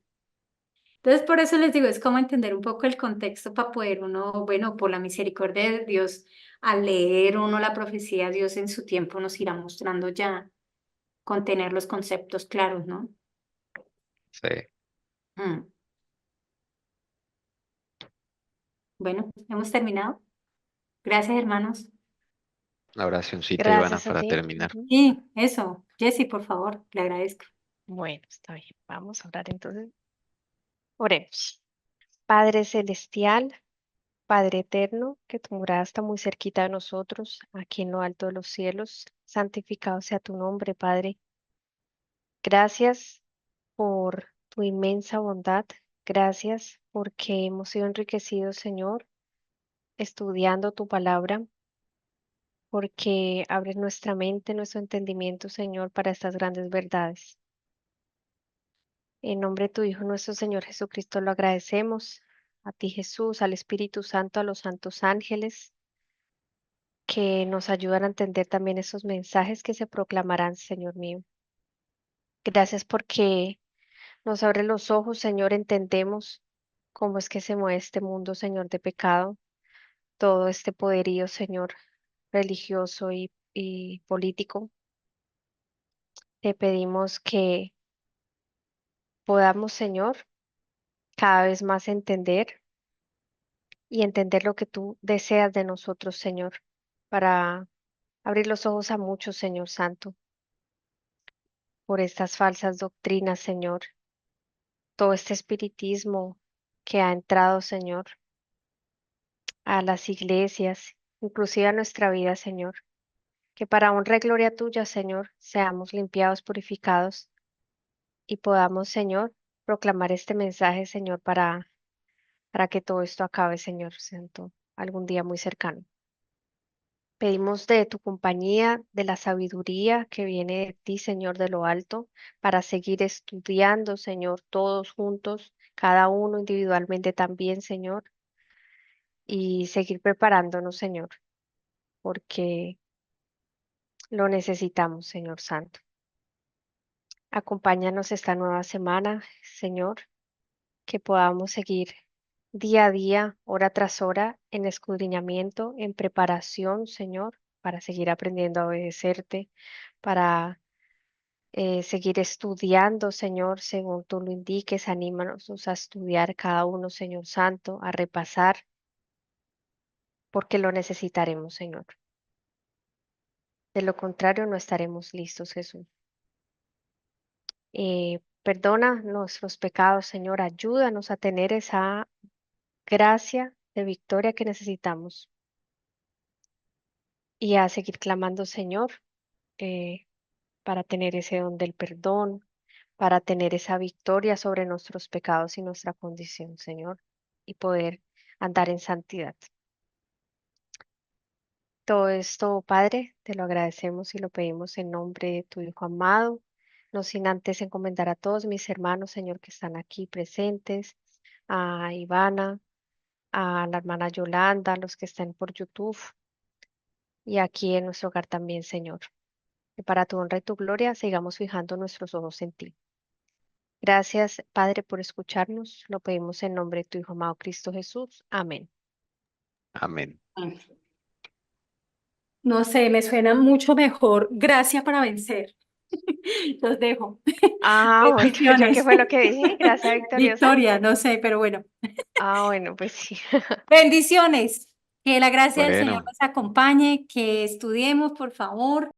Entonces, por eso les digo, es como entender un poco el contexto para poder uno, bueno, por la misericordia de Dios, al leer uno la profecía, Dios en su tiempo nos irá mostrando ya, con tener los conceptos claros, ¿no? Sí. Mm. Bueno, hemos terminado. Gracias, hermanos. Una oracioncita, Ivana, Gracias a para ti. terminar. Ujú. Y eso, Jessy, por favor, le agradezco. Bueno, está bien. Vamos a orar entonces. Oremos. Padre Celestial, Padre Eterno, que tu morada está muy cerquita de nosotros, aquí en lo alto de los cielos. Santificado sea tu nombre, Padre. Gracias por tu inmensa bondad. gracias porque hemos sido enriquecidos, Señor, estudiando tu palabra, porque abres nuestra mente, nuestro entendimiento, Señor, para estas grandes verdades. En nombre de tu Hijo, nuestro Señor Jesucristo, lo agradecemos. A ti, Jesús, al Espíritu Santo, a los santos ángeles, que nos ayudan a entender también esos mensajes que se proclamarán, Señor mío. Gracias porque nos abre los ojos, Señor, entendemos cómo es que se mueve este mundo, Señor, de pecado, todo este poderío, Señor, religioso y político. Te pedimos que podamos, Señor, cada vez más entender y entender lo que tú deseas de nosotros, Señor, para abrir los ojos a muchos, Señor Santo, por estas falsas doctrinas, Señor, todo este espiritismo que ha entrado, Señor, a las iglesias, inclusive a nuestra vida, Señor, que para honra y gloria tuya, Señor, seamos limpiados, purificados y podamos, Señor, proclamar este mensaje, Señor, para que todo esto acabe, Señor Santo, algún día muy cercano. Pedimos de tu compañía, de la sabiduría que viene de ti, Señor, de lo alto, para seguir estudiando, Señor, todos juntos, cada uno individualmente también, Señor, y seguir preparándonos, Señor, porque lo necesitamos, Señor Santo. Acompáñanos esta nueva semana, Señor, que podamos seguir día a día, hora tras hora, en escudriñamiento, en preparación, Señor, para seguir aprendiendo a obedecerte, para seguir estudiando, Señor, según tú lo indiques. Anímanos a estudiar cada uno, Señor Santo, a repasar, porque lo necesitaremos, Señor. De lo contrario, no estaremos listos, Jesús. Perdona nuestros pecados, Señor. Ayúdanos a tener esa gracia de victoria que necesitamos y a seguir clamando, Señor, eh, para tener ese don del perdón, para tener esa victoria sobre nuestros pecados y nuestra condición, Señor, y poder andar en santidad. Todo esto, Padre, te lo agradecemos y lo pedimos en nombre de tu Hijo amado, no sin antes encomendar a todos mis hermanos, Señor, que están aquí presentes, a Ivana, a la hermana Yolanda, a los que están por YouTube y aquí en nuestro hogar también, Señor. Que para tu honra y tu gloria sigamos fijando nuestros ojos en ti. Gracias, Padre, por escucharnos. Lo pedimos en nombre de tu Hijo amado Cristo Jesús. Amén. Amén. No sé, me suena mucho mejor. Gracias para vencer. Los dejo. Bueno, ¿yo qué Bendiciones. fue lo que dije? Gracias, victoriosa. Victoria, no sé, pero bueno. Bueno, pues sí. Bendiciones. Que la gracia del Señor Bueno. nos acompañe, que estudiemos, por favor.